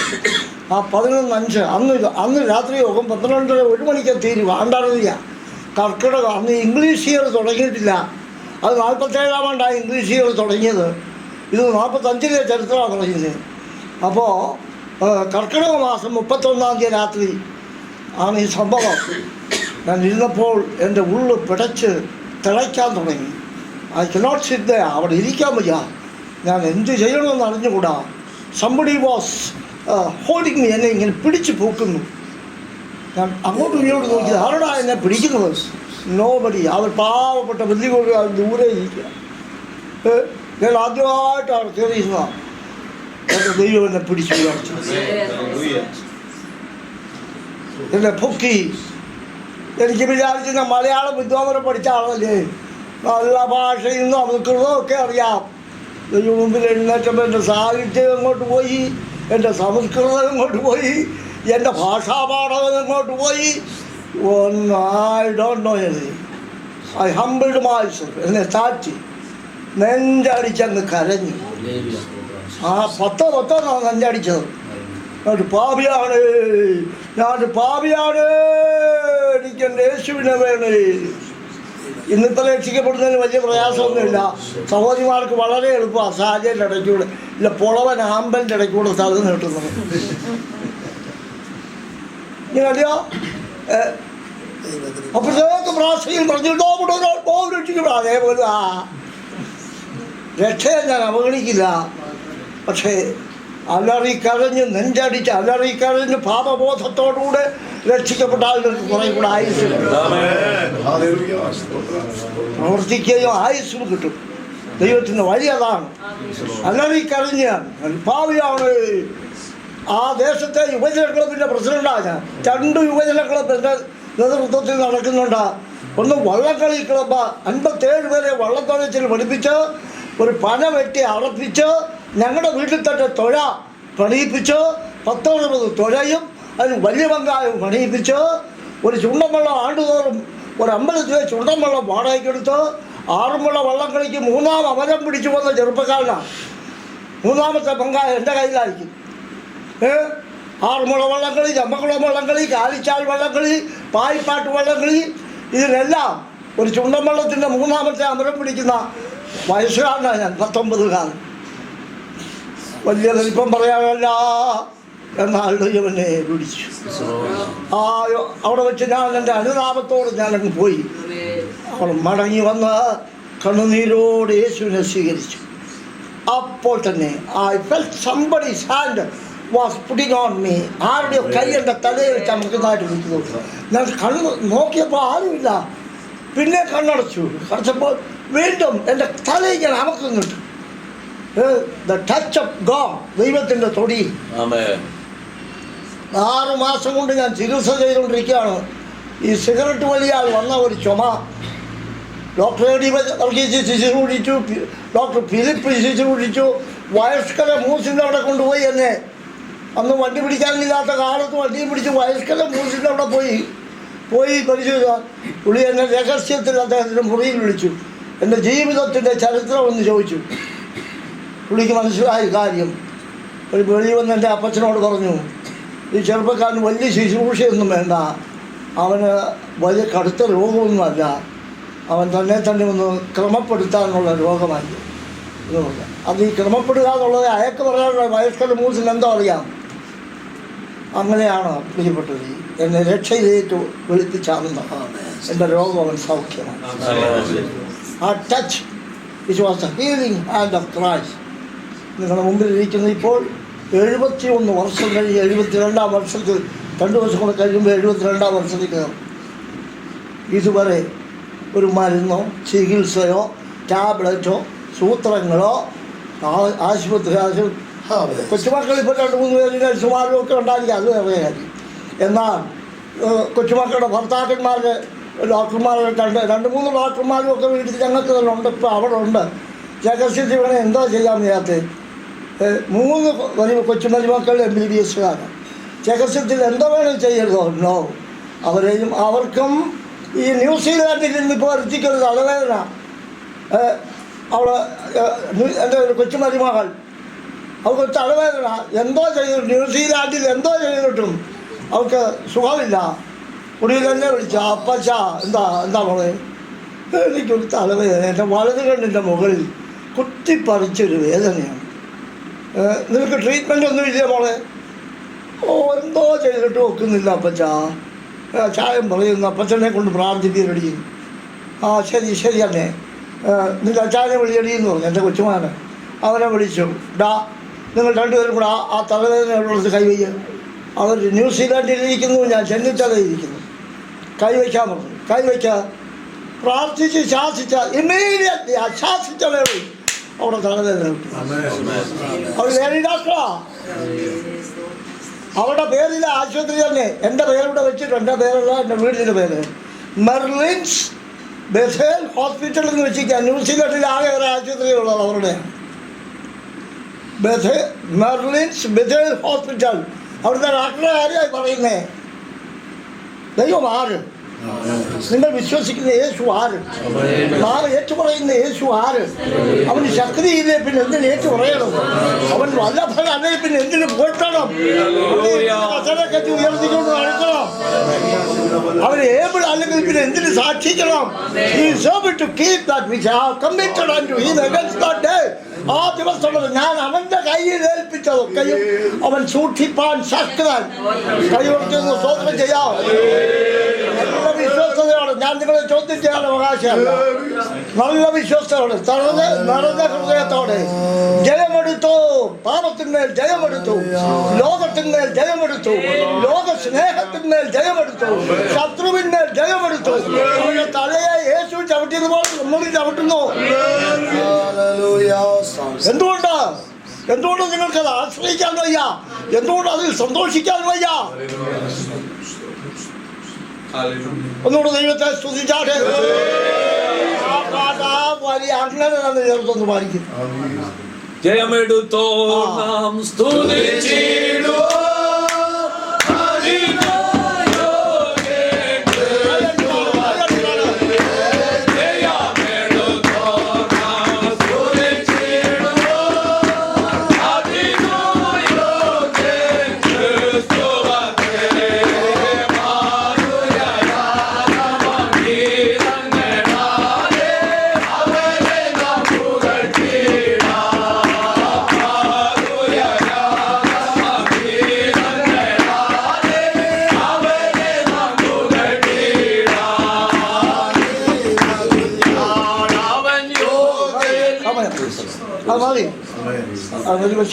ആ 11:05 അന്ന് രാത്രി യോഗം 12:30-1 മണിക്ക് തീരും. ആണ്ടാറില്ല കർക്കിടകം. അന്ന് ഇംഗ്ലീഷ് ഇയർ തുടങ്ങിയിട്ടില്ല. അത് 47-ാം ആണ്ടാണ് ഇംഗ്ലീഷ് ഇയർ തുടങ്ങിയത്. ഇത് 45-ലെ ചരിത്രമാണ് പറയുന്നത്. അപ്പോൾ കർക്കിടക മാസം 31-ാം തീയതി രാത്രി ആണ് ഈ സംഭവം. ഞാൻ ഇരുന്നപ്പോൾ എൻ്റെ ഉള്ളു പിടച്ച് തിളയ്ക്കാൻ തുടങ്ങി. I cannot sit there. അവിടെ ഇരിക്കാൻ വയ്യ. ഞാൻ എന്ത് ചെയ്യണമെന്ന് അറിഞ്ഞുകൂടാ. Somebody was holding me. എന്നെ ഇങ്ങനെ പിടിച്ച് പോക്കുന്നു. ഞാൻ അങ്ങോട്ടും ഇങ്ങോട്ടും നോക്കി ആരോടാ എന്നെ പിടിക്കുന്നത്? നോബഡി. അവർ പാവപ്പെട്ട വലിയ ദൂരെ ഇരിക്കുക. ഞാൻ ആദ്യമായിട്ട് അവിടെ കയറിയിരുന്നതാണ്. എൻ്റെ ദൈവം എന്നെ പിടിച്ചു എന്നെ പൊക്കി. എനിക്ക് വിചാരിച്ചിരുന്ന മലയാളം വിദ്വാമരം പഠിച്ച ആളല്ലേ, നല്ല ഭാഷയിൽ നിന്നും സംസ്കൃതമൊക്കെ അറിയാം. ഇതിന് മുമ്പിൽ എഴുന്നേറ്റപ്പോൾ എൻ്റെ സാഹിത്യം എങ്ങോട്ട് പോയി, എൻ്റെ സംസ്കൃതം എങ്ങോട്ട് പോയി, എൻ്റെ ഭാഷാപാഠകം എങ്ങോട്ട് പോയി, I don't know anything. I humbled myself. എന്നെ താഴ്ത്തി നെഞ്ചടിച്ചങ്ങ് കരഞ്ഞു. ആ 10 നെഞ്ചടിച്ചത്. ഞാനൊരു പാപിയാണ്, എനിക്ക് എൻ്റെ യേശുവിനെ വേണേ. ഇന്നത്തെ രക്ഷിക്കപ്പെടുന്നതിന് വലിയ പ്രയാസമൊന്നുമില്ല. സഹോദരിമാർക്ക് വളരെ എളുപ്പമാണ്. സാഹചര്യൻ്റെ ഇടയ്ക്കൂടെ ഇല്ല, പുളവൻ ആമ്പലിൻ്റെ ഇടയ്ക്കൂടെ സ്ഥലത്ത് നീട്ടുന്നത്. ഇങ്ങനെയോ അപ്പോഴത്തേക്ക് പ്രാർത്ഥനയും പറഞ്ഞു രക്ഷിക്കപ്പെടും. അതേപോലെ രക്ഷയെ ഞാൻ അവഗണിക്കില്ല. പക്ഷേ അലറിക്കരഞ്ഞ് നെഞ്ചടിച്ച് അലറിക്കരഞ്ഞ് പാപബോധത്തോടുകൂടെ രക്ഷിക്കപ്പെട്ട ആളുകൾക്ക് കുറെ കൂടെ ആയുസ് പ്രവർത്തിക്കുകയും ആയുസ്സും കിട്ടും. ദൈവത്തിൻ്റെ വഴി അതാണ്. അലറിക്കരഞ്ഞ് പാവിയാണ്. ആ ദേശത്തെ യുവജന ക്ലബിൻ്റെ പ്രസിഡന്റാണ് ഞാൻ. 2 യുവജന ക്ലബ് എൻ്റെ നേതൃത്വത്തിൽ നടക്കുന്നുണ്ട്. ഒന്ന് വള്ളംകളി ക്ലബ്ബ്, 57 പേരെ വള്ളത്തോളത്തിൽ പഠിപ്പിച്ച് ഒരു പന വെട്ടി അറപ്പിച്ച് ഞങ്ങളുടെ വീട്ടിൽ തന്നെ തുഴ പണിയിപ്പിച്ച് 19 തുഴയും അതിന് വലിയ പങ്കായും പണിയിപ്പിച്ച് ഒരു ചുണ്ടൻ വെള്ളം ആണ്ടുതോറും ഒരു അമ്പലത്തിലെ ചുണ്ടൻ വെള്ളം വാടകയ്ക്കെടുത്ത് ആറുമുള്ള വള്ളംകളിക്ക് 3ാം അമരം പിടിച്ചു പോകുന്ന ചെറുപ്പക്കാരനാണ്. 3ാമത്തെ പങ്കായ എൻ്റെ കയ്യിലായിരിക്കും. ആറുമുള വള്ളംകളി, ചമ്പക്കുളം വള്ളംകളി, കാലിച്ചാൽ വള്ളംകളി, പായിപ്പാട്ട് വള്ളംകളി, ഇതിനെല്ലാം ഒരു ചുണ്ടൻ വള്ളത്തിൻ്റെ 3ാമത്തെ അമരം പിടിക്കുന്ന വയസ്സുകാരനാണ് ഞാൻ. 19 കാലം. വലിയ വലിപ്പം പറയാനല്ല, എന്നാൽ ദൈവനെ പിടിച്ചു. അവിടെ വെച്ച് ഞാൻ എൻ്റെ അനുതാപത്തോട് ഞാനങ്ങ് പോയി. അവൾ മടങ്ങി വന്ന് കണ്ണുനീരോട് യേശുവിനെ സ്വീകരിച്ചു. അപ്പോൾ തന്നെ I felt somebody's hand was putting on me. ആരുടെയോ കൈ എൻ്റെ തലയിൽ വെച്ച് അമർക്കുന്നതായിട്ട് വിളിക്കുന്നു. ഞാൻ കണ്ണ് നോക്കിയപ്പോൾ ആരുമില്ല. പിന്നെ കണ്ണടച്ചപ്പോൾ വീണ്ടും എൻ്റെ തലയിൽ ഞാൻ അമർക്കുന്നുണ്ട്. ദ ടച്ച് ഓഫ് ഗോഡ്, ദൈവത്തിൻ്റെ തൊടി. 6 മാസം കൊണ്ട് ഞാൻ ചികിത്സ ചെയ്തുകൊണ്ടിരിക്കുകയാണ്. ഈ സിഗരറ്റ് വലിയാൽ വന്ന ഒരു ചുമ. ഡോക്ടർ എടി വർഗീസ് ശിശു പിടിച്ചു, ഡോക്ടർ ഫിലിപ്പ് ശിശു പിടിച്ചു. വയസ്കര മൂസിൻ്റെ അവിടെ കൊണ്ടുപോയി എന്നെ. അന്ന് വണ്ടി പിടിക്കാനില്ലാത്ത കാലത്ത് വണ്ടിയും പിടിച്ച് വയസ്കര മൂസിൻ്റെ അവിടെ പോയി പരിശോധിച്ച പുള്ളി എന്നെ രഹസ്യത്തിൽ അദ്ദേഹത്തിൻ്റെ മുറിയിൽ വിളിച്ചു. എൻ്റെ ജീവിതത്തിൻ്റെ ചരിത്രം ഒന്ന് ചോദിച്ചു. പുള്ളിക്ക് മനസ്സിലായ കാര്യം. ഒരു വെളി വന്ന് എൻ്റെ അപ്പച്ചനോട് പറഞ്ഞു, ഈ ചെറുപ്പക്കാരന് വലിയ ശുശ്രൂഷയൊന്നും വേണ്ട, അവന് വലിയ കടുത്ത രോഗമൊന്നുമല്ല, അവൻ തന്നെ ഒന്ന് ക്രമപ്പെടുത്താനുള്ള രോഗമല്ല എന്ന് പറഞ്ഞു. അത് ഈ ക്രമപ്പെടുക എന്നുള്ളത് അയാൾക്ക് പറയാനുള്ള വയസ്കര മൂസിന് എന്തോ അറിയാം. അങ്ങനെയാണ് പ്രിയപ്പെട്ടത്. എന്നെ രക്ഷയിലേക്ക് വിളിപ്പിച്ചാകുന്ന എൻ്റെ രോഗം അവൻ സൗഖ്യമാണ്. ആ touch it was A healing hand of Christ. നിങ്ങളുടെ മുമ്പിൽ ഇരിക്കുന്ന ഇപ്പോൾ 71 വർഷം കഴിഞ്ഞ് 72ാം വർഷത്തിൽ 2 ദിവസം കൂടെ കഴിയുമ്പോൾ 72ാം വർഷത്തിൽ കയറും. ഇതുവരെ ഒരു മരുന്നോ ചികിത്സയോ ടാബ്ലറ്റോ സൂത്രങ്ങളോ ആശുപത്രി കൊച്ചുമക്കൾ ഇപ്പോൾ 2-3 പേര് നഴ്സുമാരും ഒക്കെ ഉണ്ടായിരിക്കും, അത് വേറെ കാര്യം. എന്നാൽ കൊച്ചുമക്കളുടെ ഭർത്താക്കന്മാരുടെ ഡോക്ടർമാരുടെ 2-3 ഡോക്ടർമാരും ഒക്കെ വീട്ടിൽ ഞങ്ങൾക്ക് തന്നെ ഉണ്ട്. ഇപ്പോൾ അവിടെ ഉണ്ട്. രഹസ്യത്തിൽ വേണേൽ എന്തോ ചെയ്യാൻ വയ്യാത്ത 3 കൊച്ചുമരുമക്കൾ MBBSകാരാണ്. രഹസ്യത്തിൽ എന്തോ വേണം ചെയ്യരുതോ? നോ. അവർക്കും ഈ ന്യൂസിലാൻഡിൽ നിന്നിപ്പോൾ എത്തിക്കൊരു തലവേദന. അവിടെ എൻ്റെ ഒരു കൊച്ചുമരുമകൾ, അവർക്ക് തലവേദന എന്തോ ചെയ്തു. ന്യൂസിലാൻഡിൽ എന്തോ ചെയ്തിട്ടും അവർക്ക് സുഖമില്ല. കുടിയിൽ തന്നെ വിളിച്ചു, അപ്പച്ച എന്താ മോളെ, എനിക്കൊരു തലവേദന, എൻ്റെ വലത് കണ്ണിൻ്റെ മുകളിൽ കുത്തിപ്പറിച്ചൊരു വേദനയാണ്. നിനക്ക് ട്രീറ്റ്മെൻ്റ് ഒന്നും ഇല്ല മോളെ? എന്തോ ചെയ്തിട്ട് ഒക്കുന്നില്ല അപ്പച്ച. ചായം പറയുന്നു, അപ്പച്ചനെ കൊണ്ട് പ്രാർത്ഥിപ്പിക്കടി. ശരി തന്നെ, നിന്റെ അച്ചാനെ വിളിയടിയെന്ന് പറഞ്ഞു എൻ്റെ കൊച്ചുമാനെ. അവനെ വിളിച്ചു, നിങ്ങൾ 2 പേരും കൂടെ ആ തലവേദനയുള്ളത് കൈവയ്ക്കുക. അവർ ന്യൂസിലാൻഡിലിരിക്കുന്നു, ഞാൻ ചെന്നിത്തലയിരിക്കുന്നു. കൈവയ്ക്കാൻ പറഞ്ഞു. കൈവയ്ക്കുക, പ്രാർത്ഥിച്ച് ശാസിച്ച ഇമ്മീഡിയറ്റ്ലി ആ ശാസിച്ചവേ അവിടെ തലവേദന കിട്ടും. അവർ ലേഡി ഡോക്ടറാ. അവരുടെ പേരില്ല ആശുപത്രി തന്നെ. എൻ്റെ പേരിവിടെ വെച്ചിട്ടുണ്ട്. എൻ്റെ പേരല്ല, എൻ്റെ വീടിൻ്റെ പേര് മെർലിൻസ് ബെഥേൽ ഹോസ്പിറ്റൽ എന്ന് വെച്ചിരിക്കുക. ന്യൂസിലാൻഡിൽ ആകെ ഒരു ആശുപത്രിയുള്ളത് അവരുടെ മെർലിൻസ് ബെഥേൽ ഹോസ്പിറ്റൽ. അവിടുത്തെ ഡോക്ടറെ ആരെയായി പറയുന്നേ? ദൈവം ആര്? നിങ്ങൾ വിശ്വസിക്കുന്ന യേശു ആര്? നാളെ ഏറ്റു പറയുന്ന യേശു ആര്? അവന് ശക്തിയില്ലേ പിന്നെ എന്തിന് ഏറ്റു പറയണം? അവൻ വല്ലഭനല്ലേ പിന്നെ എന്തിന് പോറ്റണം? വചനക്കെട്ടി ഉയർത്തിക്കൊണ്ട് നടക്കണം. അവൻ ഏബിൾ അല്ലെങ്കിൽ പിന്നെ എന്തിന് സാക്ഷിക്കണം? ആ ദിവസം ഞാൻ അവൻ്റെ കയ്യിൽ ഏൽപ്പിച്ചതൊക്കെയും അവൻ സൂക്ഷിപ്പാൻ ശക്തൻ. കൈവർത്തൊന്ന് സ്തോത്രം ചെയ്യാം. വിശ്വസ്തയോടെ ഞാൻ നിങ്ങളെ ചോദ്യം ചെയ്യാൻ അവകാശമല്ല. നല്ല വിശ്വസ്തയോടെ നടന്ന ഹൃദയത്തോടെ ജയമെടുത്തു. പാപത്തിന്മേൽ ജയമെടുത്തു, ലോകത്തിന്മേൽ ജയമെടുത്തു, ലോക സ്നേഹത്തിന്മേൽ ജയമെടുത്തു, ശത്രുവിന്മേൽ ജയമെടുത്തു. തലയെ യേശു ചവിട്ടിയതുപോലെ നമ്മളും ചവിട്ടുന്നു. എന്തുകൊണ്ട് നിങ്ങൾക്കത് ആശ്രയിക്കാൻ വയ്യ? എന്തുകൊണ്ട് അതിൽ സന്തോഷിക്കാൻ വയ്യ? ഒന്നുകൂടെ ദൈവത്തെ സ്തുതിച്ചാട്ടെ. അങ്ങനെ തന്നെ ചേർത്തൊന്ന് പാടിക്കും. ജയമെടുത്തോ നാം സ്തുതിച്ചിടുവോ.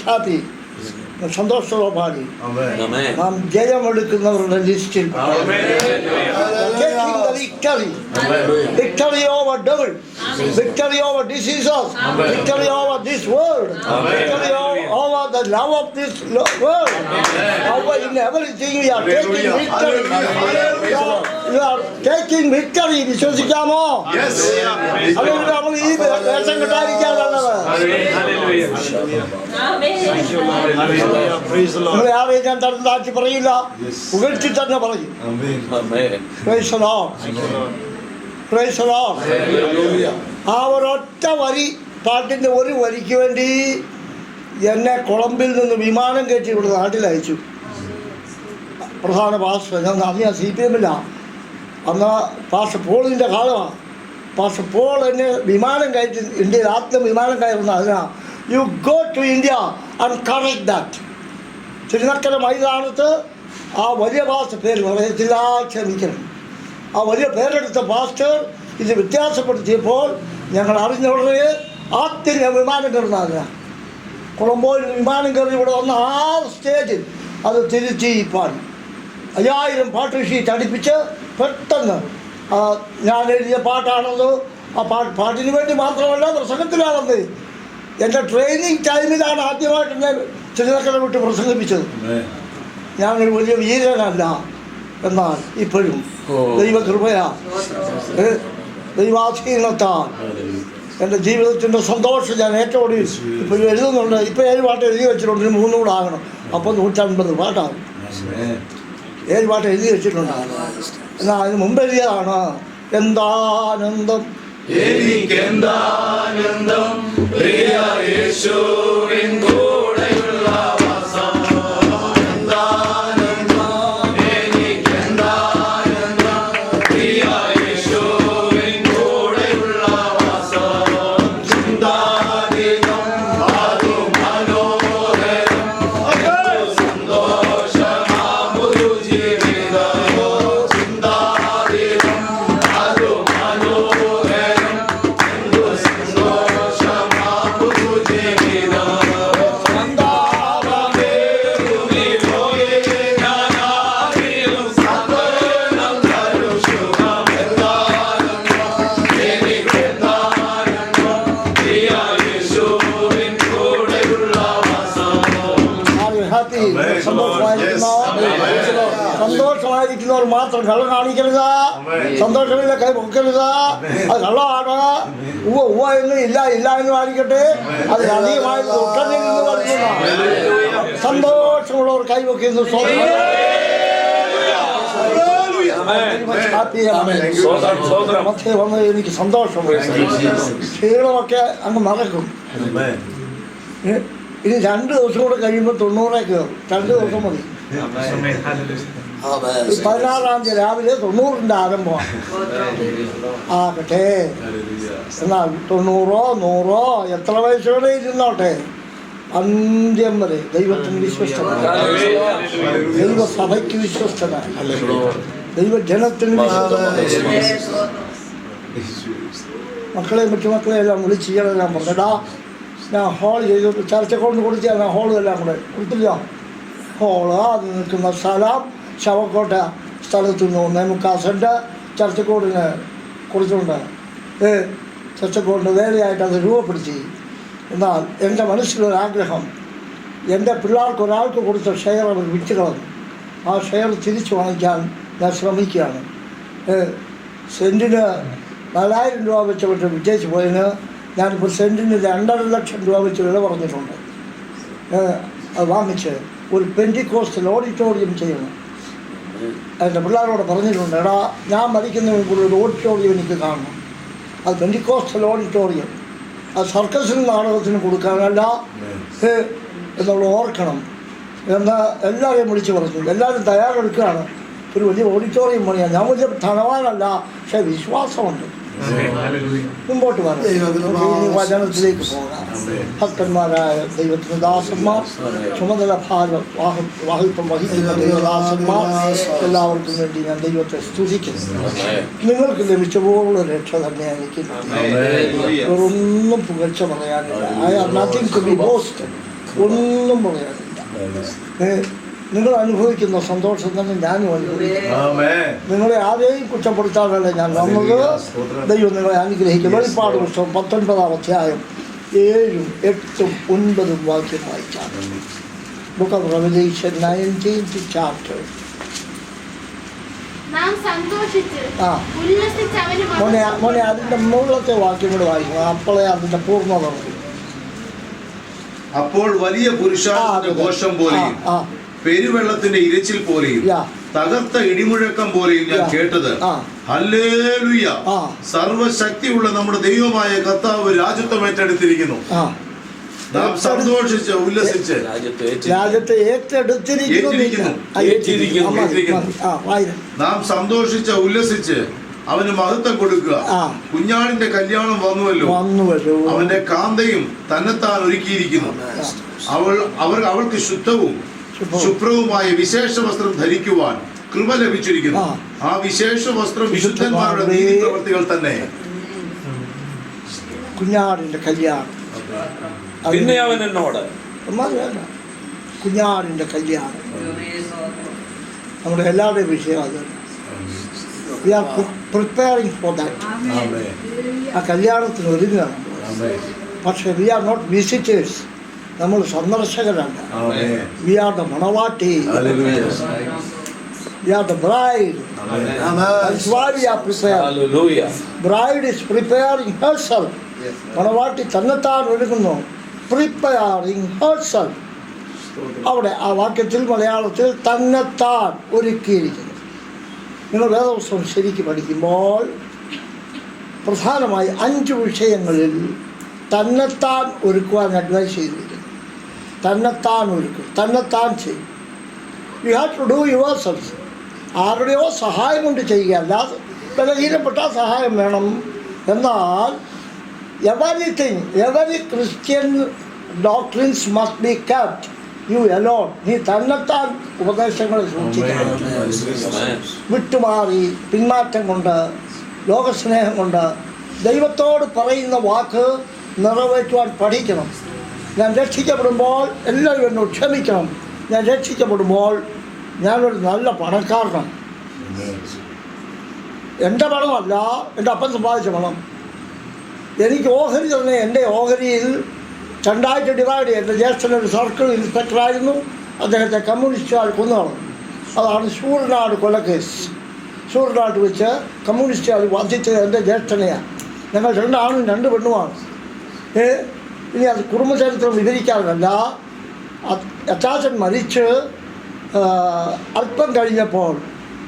ഹാപ്പി സന്തോഷത്തോടെ പാടി നാം ജയമെടുക്കുന്നവരുടെ ലിസ്റ്റിൽ victory over devil, victory over diseases, victory over this world, victory over the love of this world. Over in everything we are taking victory. You are taking victory. വിശ്വസിക്കാമോ? അതുകൊണ്ട് നമ്മൾ ഈ വേഷം കെട്ടാതിരിക്കാനുള്ളത്. നമ്മളെ ആരെയും ഞാൻ തരത്താഴ്ച പറയില്ല, പുകഴ്ത്തി തന്നെ പറയും. Praise the Lord. Praise the Lord. ആ ഒരൊറ്റ വരി പാട്ടിൻ്റെ ഒരു വരിക്ക് വേണ്ടി എന്നെ കൊളംബിൽ നിന്ന് വിമാനം കയറ്റി ഇവിടെ നാട്ടിൽ അയച്ചു. പ്രധാന പാസ്റ്റർ, അന്ന് ഞാൻ CPM അന്ന് പാസ്റ്റർ പോളിൻ്റെ കാലമാണ്. പാസ്റ്റർ പോൾ എന്നെ വിമാനം കയറ്റി ഇന്ത്യയിൽ ആദ്യം വിമാനം കയറുന്ന അതിനാ. You go to India and correct that. Thirunakkara മൈതാനത്ത് ആ വലിയ പാസ്റ്റർ പേര് പറയത്തില്ല, ക്ഷമിക്കണം. ആ വലിയ പേരെടുത്ത പാസ്റ്റർ ഇത് വ്യത്യാസപ്പെടുത്തിയപ്പോൾ ഞങ്ങൾ അറിഞ്ഞുടനെ ആദ്യം ഞാൻ വിമാനം കയറുന്ന കൊളംബോയിൽ വിമാനം കയറി ഇവിടെ വന്ന ആ സ്റ്റേജിൽ അത് തിരുത്തിപ്പാൻ 5000 പാട്ട് ഷീറ്റ് അടുപ്പിച്ച് പെട്ടെന്ന് ഞാൻ എഴുതിയ പാട്ടാണത്. ആ പാട്ടിന് വേണ്ടി മാത്രമല്ല, പ്രസംഗത്തിലാണെന്ന്. എൻ്റെ ട്രെയിനിങ് ടൈമിലാണ് ആദ്യമായിട്ട് എന്നെ തിരുനക്കര വിട്ട് പ്രസംഗിപ്പിച്ചത്. ഞാനൊരു വലിയ വീരനല്ല, എന്നാൽ ഇപ്പോഴും ദൈവകൃപയാ, ദൈവാധീനത്താൽ എൻ്റെ ജീവിതത്തിൻ്റെ സന്തോഷം ഞാൻ ഏറ്റവും ഇപ്പോഴും എഴുതുന്നുണ്ട്. ഇപ്പോൾ 7 പാട്ട് എഴുതി വെച്ചിട്ടുണ്ട്, 3 കൂടെ ആകണം. അപ്പോൾ 150 പാട്ടാകും. 7 പാട്ട് എഴുതി വെച്ചിട്ടുണ്ടാകും. എന്നാൽ അതിന് മുമ്പ് എഴുതിയതാണ് എന്താനന്ദം എനിക്കെന്താനന്ദം പ്രിയ യേശുവിൻ കൂടെയുള്ള വാസം. സന്തോഷമായിരിക്കുന്നവർ മാത്രം കള്ളം കാണിക്കരുത്. സന്തോഷമില്ല കൈ പൊക്കരുത്. അത് കള്ളമാണ്. ഉവ്വ എന്നും ഇല്ല എന്നും ആയിരിക്കട്ടെ. അത് അധികമായി ഒട്ടനെ എന്ന് പറയുന്ന സന്തോഷമുള്ളവർ കൈവയ്ക്കുന്നു. മധ്യ വന്ന് എനിക്ക് സന്തോഷം. ക്ഷീണമൊക്കെ അങ്ങ് മറക്കും. ഇനി 2 ദിവസം കൂടെ കഴിയുമ്പോൾ 90 കയറും. 2 ദിവസം മതി. 16-ാം തീയതി രാവിലെ 90ൻ്റെ ആരംഭമാണ്. ആകട്ടെ, എന്നാൽ 90-ഓ 100-ഓ എത്ര വയസ്സോടെ ഇരുന്നോട്ടെ, അന്ത്യം വരെ ദൈവത്തിന് വിശ്വസ്തനാണ്, ദൈവസഭയ്ക്ക് വിശ്വസ്തനാണ്. ദൈവജനത്തിന് മക്കളെ മറ്റുമക്കളെ എല്ലാം വിളിച്ച് ഇയാളെല്ലാം പറഞ്ഞടാ ഞാൻ ഹോൾ ചെയ്തു ചർച്ച കൊണ്ട് കൊടുത്താൽ ഞാൻ ഹോളും എല്ലാം കൂടെ കൊടുത്തില്ല. ഹോള് അത് നിൽക്കുന്ന സ്ഥലം ശവക്കോട്ട സ്ഥലത്തു നിന്ന് 3.5 ചർച്ചക്കോടിന് കൊടുത്തുകൊണ്ട് ചർച്ചക്കോടിന് വേലയായിട്ട് അത് രൂപപ്പെടുത്തി. എന്നാൽ എൻ്റെ മനസ്സിലൊരാഗ്രഹം, എൻ്റെ പിള്ളേർക്ക് ഒരാൾക്ക് കൊടുത്ത ഷെയർ അവർ വിറ്റ് കളഞ്ഞു. ആ ഷെയർ തിരിച്ചു വാങ്ങിക്കാൻ ഞാൻ ശ്രമിക്കുകയാണ്. സെൻറ്റിന് 4000 രൂപ വെച്ച് വിട്ട് വിജയിച്ച് പോയതിന് ഞാനിപ്പോൾ സെൻറ്റിന് 2.5 ലക്ഷം രൂപ വെച്ച് വില പറഞ്ഞിട്ടുണ്ട്. അത് വാങ്ങിച്ച് ഒരു പെന്റിക്കോസ്റ്റൽ ഓഡിറ്റോറിയം ചെയ്യണം. എൻ്റെ പിള്ളേരോട് പറഞ്ഞിട്ടുണ്ട്, എടാ ഞാൻ മരിക്കുന്നതിന് മുമ്പ് ഒരു ഓഡിറ്റോറിയം എനിക്ക് കാണണം. അത് പെന്റിക്കോസ്റ്റൽ ഓഡിറ്റോറിയം. അത് സർക്കസിന് നാടകത്തിന് കൊടുക്കാനല്ല എന്നുള്ള ഓർക്കണം എന്ന് എല്ലാവരെയും വിളിച്ച് പറഞ്ഞു. എല്ലാവരും തയ്യാറെടുക്കുകയാണ്. ഒരു വലിയ ഓഡിറ്റോറിയം പണിയാണ്. ഞാൻ വലിയ ധനവാനല്ല, പക്ഷേ വിശ്വാസമുണ്ട്. മുമ്പോട്ട് പറഞ്ഞു വചനത്തിലേക്ക് പോകാം. ഭക്തന്മാരായ ദൈവത്തിന് ദാസന്മാർ, ചുമതല വാഹിത്വം വഹിക്കുന്ന ദൈവദാസന്മാർ, എല്ലാവർക്കും വേണ്ടി ഞാൻ ദൈവത്തെ സ്തുതിക്കുന്നു. നിങ്ങൾക്ക് ലഭിച്ച പോലുള്ള രക്ഷ തന്നെ എനിക്ക് വേറൊന്നും പുകഴ്ച പറയാനില്ല. I are nothing to be boasted. ഒന്നും പറയാനില്ല. നിങ്ങൾ അനുഭവിക്കുന്ന സന്തോഷം തന്നെ ഞാനും അനുഭവിക്കുന്നു. നിങ്ങളെ ആരെയും കുറ്റപ്പെടുത്താനല്ല ഞാൻ വന്നത്. ദൈവം നിങ്ങളെ അനുഗ്രഹിക്കും. വെളിപ്പാട് പുസ്തകം 19-ാം അധ്യായം 7, 8, 9 വാക്യം വായിച്ചാൽ book of revelation 19th chapter. മോനെ അതിൻ്റെ മുകളിലത്തെ വാക്യം കൂടെ വായിക്കണം. അപ്പോളെ അതിൻ്റെ പൂർണ്ണത. അപ്പോൾ വലിയ പുരുഷാരത്തിന്റെ ഘോഷം പോലെയും പെരുവെള്ളത്തിന്റെ ഇരച്ചിൽ പോലെയും തകർത്ത ഇടിമുഴക്കം പോലെയും ഞാൻ കേട്ടത്, ഹല്ലേലൂയ, സർവശക്തിയുള്ള നമ്മുടെ ദൈവമായ കർത്താവ് രാജ്യത്വം ഏറ്റെടുത്തിരിക്കുന്നു. നാം സന്തോഷിച്ച് ഉല്ലസിച്ച് രാജ്യത്തെ ഏറ്റെടുത്തിരിക്കുന്നു. നാം സന്തോഷിച്ച് ഉല്ലസിച്ച് അവന് മഹത്വം കൊടുക്കുക. കുഞ്ഞാടിന്റെ കല്യാണം വന്നുവല്ലോ, അവന്റെ കാന്തയും തന്നെത്താൻ ഒരുക്കിയിരിക്കുന്നു. അവൾക്ക് ശുദ്ധവും ശുഭ്രവുമായ വിശേഷ വസ്ത്രം ധരിക്കുവാൻ കൃപ ലഭിച്ചിരിക്കുന്നു. ആ വിശേഷ വസ്ത്രം വിശുദ്ധന്മാരുടെ നീതി പ്രവൃത്തികൾ തന്നെ. കുഞ്ഞാടിന്റെ കല്യാണം. പിന്നെ അവൻ എന്നോട് കുഞ്ഞാടിന്റെ കല്യാണം നമ്മുടെ എല്ലാവരുടെയും വിഷയം അത്. We are preparing for that. ആ കല്യാണത്തിന് ഒരുങ്ങുകയാണ്. പക്ഷെ we are not visitors. നമ്മൾ സന്ദർശകരല്ല. We are the Manavatti. We are the bride. That's why we are prepared. Bride is preparing herself. മണവാട്ടി തന്നെത്താൻ ഒരുങ്ങുന്നു. Preparing herself. അവിടെ ആ വാക്യത്തിൽ മലയാളത്തിൽ തന്നെത്താൻ ഒരുക്കിയിരിക്കുന്നു. നിങ്ങൾ വേദപുസ്തകം ശരിക്ക് പഠിക്കുമ്പോൾ പ്രധാനമായി 5 വിഷയങ്ങളിൽ തന്നെത്താൻ ഒരുക്കുവാൻ അഡ്വൈസ് ചെയ്തിരിക്കുന്നു. തന്നെത്താൻ ഒരുക്കും, തന്നെത്താൻ ചെയ്യും. You have to do yourself. ആരുടെയോ സഹായം കൊണ്ട് ചെയ്യുക, അല്ലാതെ ബലഹീനപ്പെട്ട സഹായം വേണം. എന്നാൽ every Christian doctrines must be kept you alone. നീ തന്നെത്താൻ ഉപദേശങ്ങൾ സൂക്ഷിക്കണം. വിട്ടുമാറി പിന്മാറ്റം കൊണ്ട്, ലോകസ്നേഹം കൊണ്ട് ദൈവത്തോട് പറയുന്ന വാക്ക് നിറവേറ്റുവാൻ പഠിക്കണം. ഞാൻ രക്ഷിക്കപ്പെടുമ്പോൾ എല്ലാവരും എന്നോട് ക്ഷമിക്കണം. ഞാൻ രക്ഷിക്കപ്പെടുമ്പോൾ ഞാനൊരു നല്ല പണക്കാരനാണ്. എൻ്റെ പണമല്ല, എൻ്റെ അപ്പൻ സമ്പാദിച്ച പണം. എനിക്ക് ഓഹരി തന്നെ. എൻ്റെ ഓഹരിയിൽ 2 ഡിവൈഡ് ചെയ്ത്. എൻ്റെ ജ്യേഷ്ഠനൊരു സർക്കിൾ ഇൻസ്പെക്ടറായിരുന്നു. അദ്ദേഹത്തെ കമ്മ്യൂണിസ്റ്റുകാർ കൊന്നുകളഞ്ഞു. അതാണ് ശൂരനാട് കൊലക്കേസ്. ശൂരനാട് വെച്ച് കമ്മ്യൂണിസ്റ്റുകാർ വധിച്ചത് എൻ്റെ ജ്യേഷ്ഠനെയാണ്. ഞങ്ങൾ 2 ആണും 2 പെണ്ണുമാണ്. ഇനി അത് കുടുംബചരിത്രം വിവരിക്കാനല്ല. അച്ചാച്ചൻ മരിച്ച് അല്പം കഴിഞ്ഞപ്പോൾ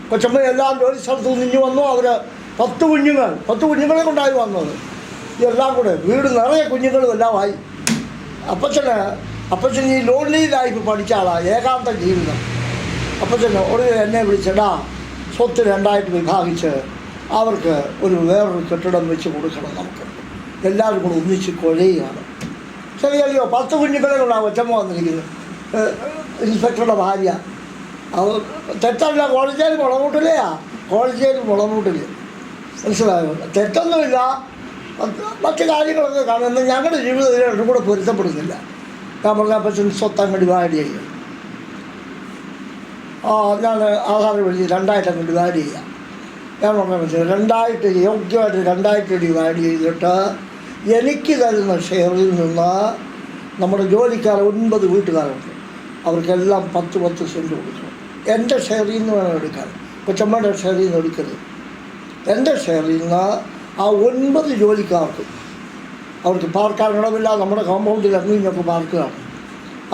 കൊച്ചമ്മ എല്ലാം ജോലി സ്ഥലത്ത് നിന്നു വന്നു. അവർ 10 കുഞ്ഞുങ്ങളെ കൊണ്ടായി വന്നത്. ഇതെല്ലാം കൂടെ വീട് നിറയെ കുഞ്ഞുങ്ങളും എല്ലാമായി. അപ്പച്ചൻ ഈ ലോൺലി ലൈഫ് പഠിച്ച ആളാണ്, ഏകാന്ത ജീവിതം. അപ്പച്ചൻ ഒരു എന്നെ വിളിച്ചടാ, സ്വത്ത് 2ആയിട്ട് വിഭാഗിച്ച് അവർക്ക് വേറൊരു കെട്ടിടം വെച്ച് കൊടുക്കണം. നമുക്ക് എല്ലാവരും കൂടെ ഒന്നിച്ച് കൊഴയുകയാണ്. ശരിയല്ലയോ? 10 കുഞ്ഞുങ്ങളെ കൊണ്ടാണ് കൊച്ചമ്മ വന്നിരിക്കുന്നത്. ഇൻസ്പെക്ടറുടെ ഭാര്യ. തെറ്റല്ല, കോളേജിൽ മുളകൂട്ടിലെയാ. കോളേജിൽ മുളമൂട്ടിൽ. മനസ്സിലായോ? തെറ്റൊന്നുമില്ല, മറ്റു കാര്യങ്ങളൊക്കെ കാണുന്നത് ഞങ്ങളുടെ ജീവിതത്തിൽ രണ്ടും കൂടെ പൊരുത്തപ്പെടുന്നില്ല. ഞാൻ പറഞ്ഞ അപ്പച്ചൻ സ്വത്തങ്ങ് ഡിവൈഡ് ചെയ്യും. ഞാൻ ആധാരം എഴുതി 2 അങ്ങ് ഡിവൈഡ് ചെയ്യാം. ഞാൻ പറഞ്ഞ പറ്റും 2 യോഗ്യമായിട്ട് 2 ഡിവൈഡ് ചെയ്തിട്ട് എനിക്ക് തരുന്ന ഷെയറിൽ നിന്ന് നമ്മുടെ ജോലിക്കാർ 9 വീട്ടുകാരുണ്ട്, അവർക്കെല്ലാം 10 സെൻറ്റ് കൊടുക്കണം. എൻ്റെ ഷെയറിൽ നിന്ന് വേണം എടുക്കാൻ, കൊച്ചമ്മയുടെ ഷെയറിൽ നിന്ന് എടുക്കരുത്. എൻ്റെ ഷെയറിൽ നിന്ന് ആ 9 ജോലിക്കാർക്ക് അവർക്ക് പാർക്കാൻ ഇടമില്ല. നമ്മുടെ കോമ്പൗണ്ടിൽ അങ്ങനെയൊക്കെ പാർക്കുകയാണ്.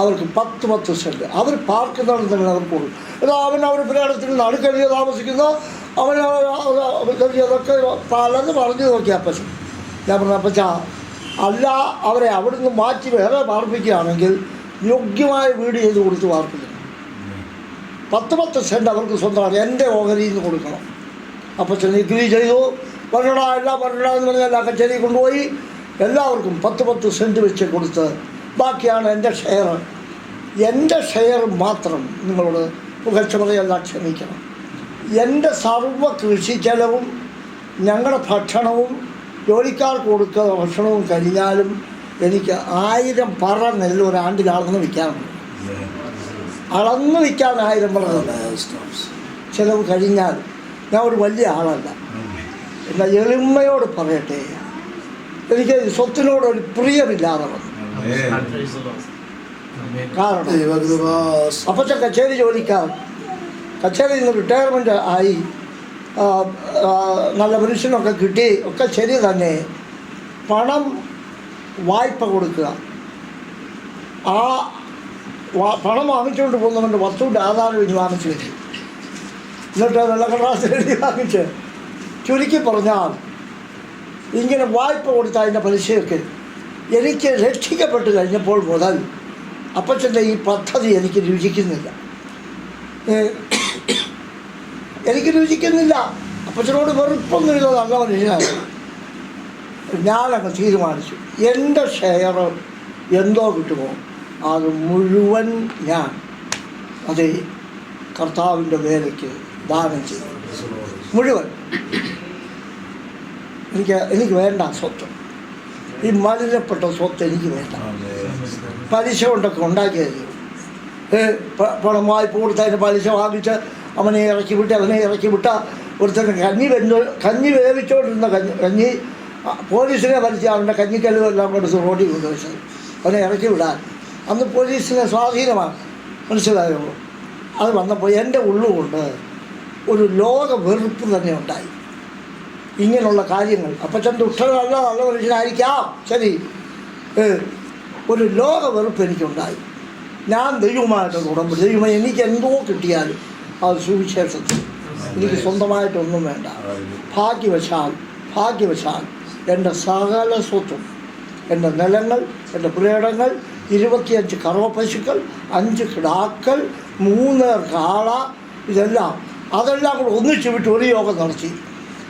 അവർക്ക് 10 സെൻറ്റ് അവർ പാർക്കുന്നിടത്ത് തന്നെ അവർക്ക് കൊടുക്കും. അവർ പ്രയാണത്തിൽ നടുക്കഴിഞ്ഞ് താമസിക്കുന്നു. അതൊക്കെ പലത് പറഞ്ഞു നോക്കി അപ്പച്ചൻ. ഞാൻ പറഞ്ഞ അപ്പച്ച അല്ല, അവരെ അവിടുന്ന് മാറ്റി വേറെ പാർപ്പിക്കുകയാണെങ്കിൽ യോഗ്യമായ വീട് ചെയ്ത് കൊടുത്ത് പാർപ്പിക്കണം. 10 സെൻറ്റ് അവർക്ക് സ്വന്തമാണ്, എൻ്റെ ഓഹരിയിൽ നിന്ന് കൊടുക്കണം. അപ്പച്ചൻ എഗ്രി ചെയ്തു. പറഞ്ഞടാ എല്ലാം പറഞ്ഞടാ എന്ന് പറഞ്ഞാൽ കച്ചേരി കൊണ്ടുപോയി എല്ലാവർക്കും 10 സെൻറ്റ് വെച്ച് കൊടുത്ത് ബാക്കിയാണ് എൻ്റെ ഷെയർ. എൻ്റെ ഷെയർ മാത്രം നിങ്ങളോട് പുകഴ്ച പറയെല്ലാം ക്ഷമിക്കണം. എൻ്റെ സർവ്വ കൃഷി ചെലവും ഞങ്ങളുടെ ഭക്ഷണവും ജോലിക്കാർക്ക് കൊടുക്കുന്ന ഭക്ഷണവും കഴിഞ്ഞാലും എനിക്ക് 1000 പറ നെല്ല് ഒരാണ്ടിൽ അളന്ന് വിൽക്കാറുണ്ട്. അളന്ന് വിൽക്കാൻ 1000 പറ ചിലവ് കഴിഞ്ഞാൽ ഞാൻ ഒരു വലിയ ആളല്ല. എന്നാൽ എളിമയോട് പറയട്ടെ, എനിക്ക് സ്വത്തിനോടൊരു പ്രിയമില്ലാതെ വന്നു. കാരണം അപ്പച്ച കച്ചേരി ജോലിക്കാർ കച്ചേരിയിൽ നിന്ന് റിട്ടയർമെൻറ്റ് ആയി, നല്ല പെൻഷനൊക്കെ കിട്ടി, ഒക്കെ ശരി തന്നെ. പണം വായ്പ കൊടുക്കുക, ആ പണം വാങ്ങിച്ചുകൊണ്ട് പോകുന്നവൻ്റെ വസ്തുവിൻ്റെ ആധാരം ഇനി വാങ്ങിച്ചു വരും. എന്നിട്ട് വെള്ളക്കടലാസ് എഴുതി വാങ്ങിച്ച്, ചുരുക്കി പറഞ്ഞാൽ ഇങ്ങനെ വായ്പ കൊടുത്ത അതിൻ്റെ പലിശയൊക്കെ എനിക്ക് രക്ഷിക്കപ്പെട്ട് കഴിഞ്ഞപ്പോൾ മുതൽ അപ്പച്ചൻ്റെ ഈ പദ്ധതി എനിക്ക് രുചിക്കുന്നില്ല. അപ്പച്ചനോട് വെറുപ്പൊന്നുമില്ല, നല്ല മനുഷ്യനാണ്. ഞാനങ്ങ് തീരുമാനിച്ചു, എൻ്റെ ഷെയർ എന്തോ കിട്ടുമോ അത് മുഴുവൻ ഞാൻ അതേ കർത്താവിൻ്റെ വേലയ്ക്ക് ദാനം ചെയ്തു. മുഴുവൻ എനിക്ക് വേണ്ട സ്വത്ത്, ഈ മലിനപ്പെട്ട സ്വത്ത് എനിക്ക് വേണ്ട. പലിശ കൊണ്ടൊക്കെ ഉണ്ടാക്കിയത് പണം വായ്പ കൊടുത്ത് അതിൻ്റെ പലിശ വാങ്ങിച്ച് അവനെ ഇറക്കി വിട്ട ഒരുത്തന്നെ കഞ്ഞി വേവിച്ചുകൊണ്ടിരുന്ന കഞ്ഞി പോലീസിനെ വലിച്ച് അവൻ്റെ കഞ്ഞിക്കല്ലുമെല്ലാം കൊടുത്ത് റോഡിൽ കൊണ്ടുവച്ചത് അവനെ ഇറക്കി വിടാൻ. അന്ന് പോലീസിനെ സ്വാധീനമാണ്, മനസ്സിലായോ? അത് വന്നപ്പോൾ എൻ്റെ ഉള്ളുകൊണ്ട് ഒരു ലോക വെറുപ്പ് തന്നെ ഉണ്ടായി ഇങ്ങനെയുള്ള കാര്യങ്ങൾ. അപ്പച്ചൻ ദുഷ്ടനല്ല, നല്ല മനുഷ്യനായിരിക്കാം, ശരി. ഒരു ലോക വെറുപ്പ് എനിക്കുണ്ടായി. ഞാൻ ദൈവമായിട്ട് ഉടമ്പടി, ദൈവം എനിക്ക് എന്തോ കിട്ടിയാലും അത് സുവിശേഷത്തിൽ, എനിക്ക് സ്വന്തമായിട്ടൊന്നും വേണ്ട. ഭാഗ്യവശാൽ എൻ്റെ സകല സ്വത്തും, എൻ്റെ നിലങ്ങൾ, എൻ്റെ പുരയിടങ്ങൾ, 25 കറവ പശുക്കൾ, 5 കിടാക്കൾ, 3 കാള, അതെല്ലാം കൂടെ ഒന്നിച്ച് വിട്ട് ഒരു യോഗം നടത്തി.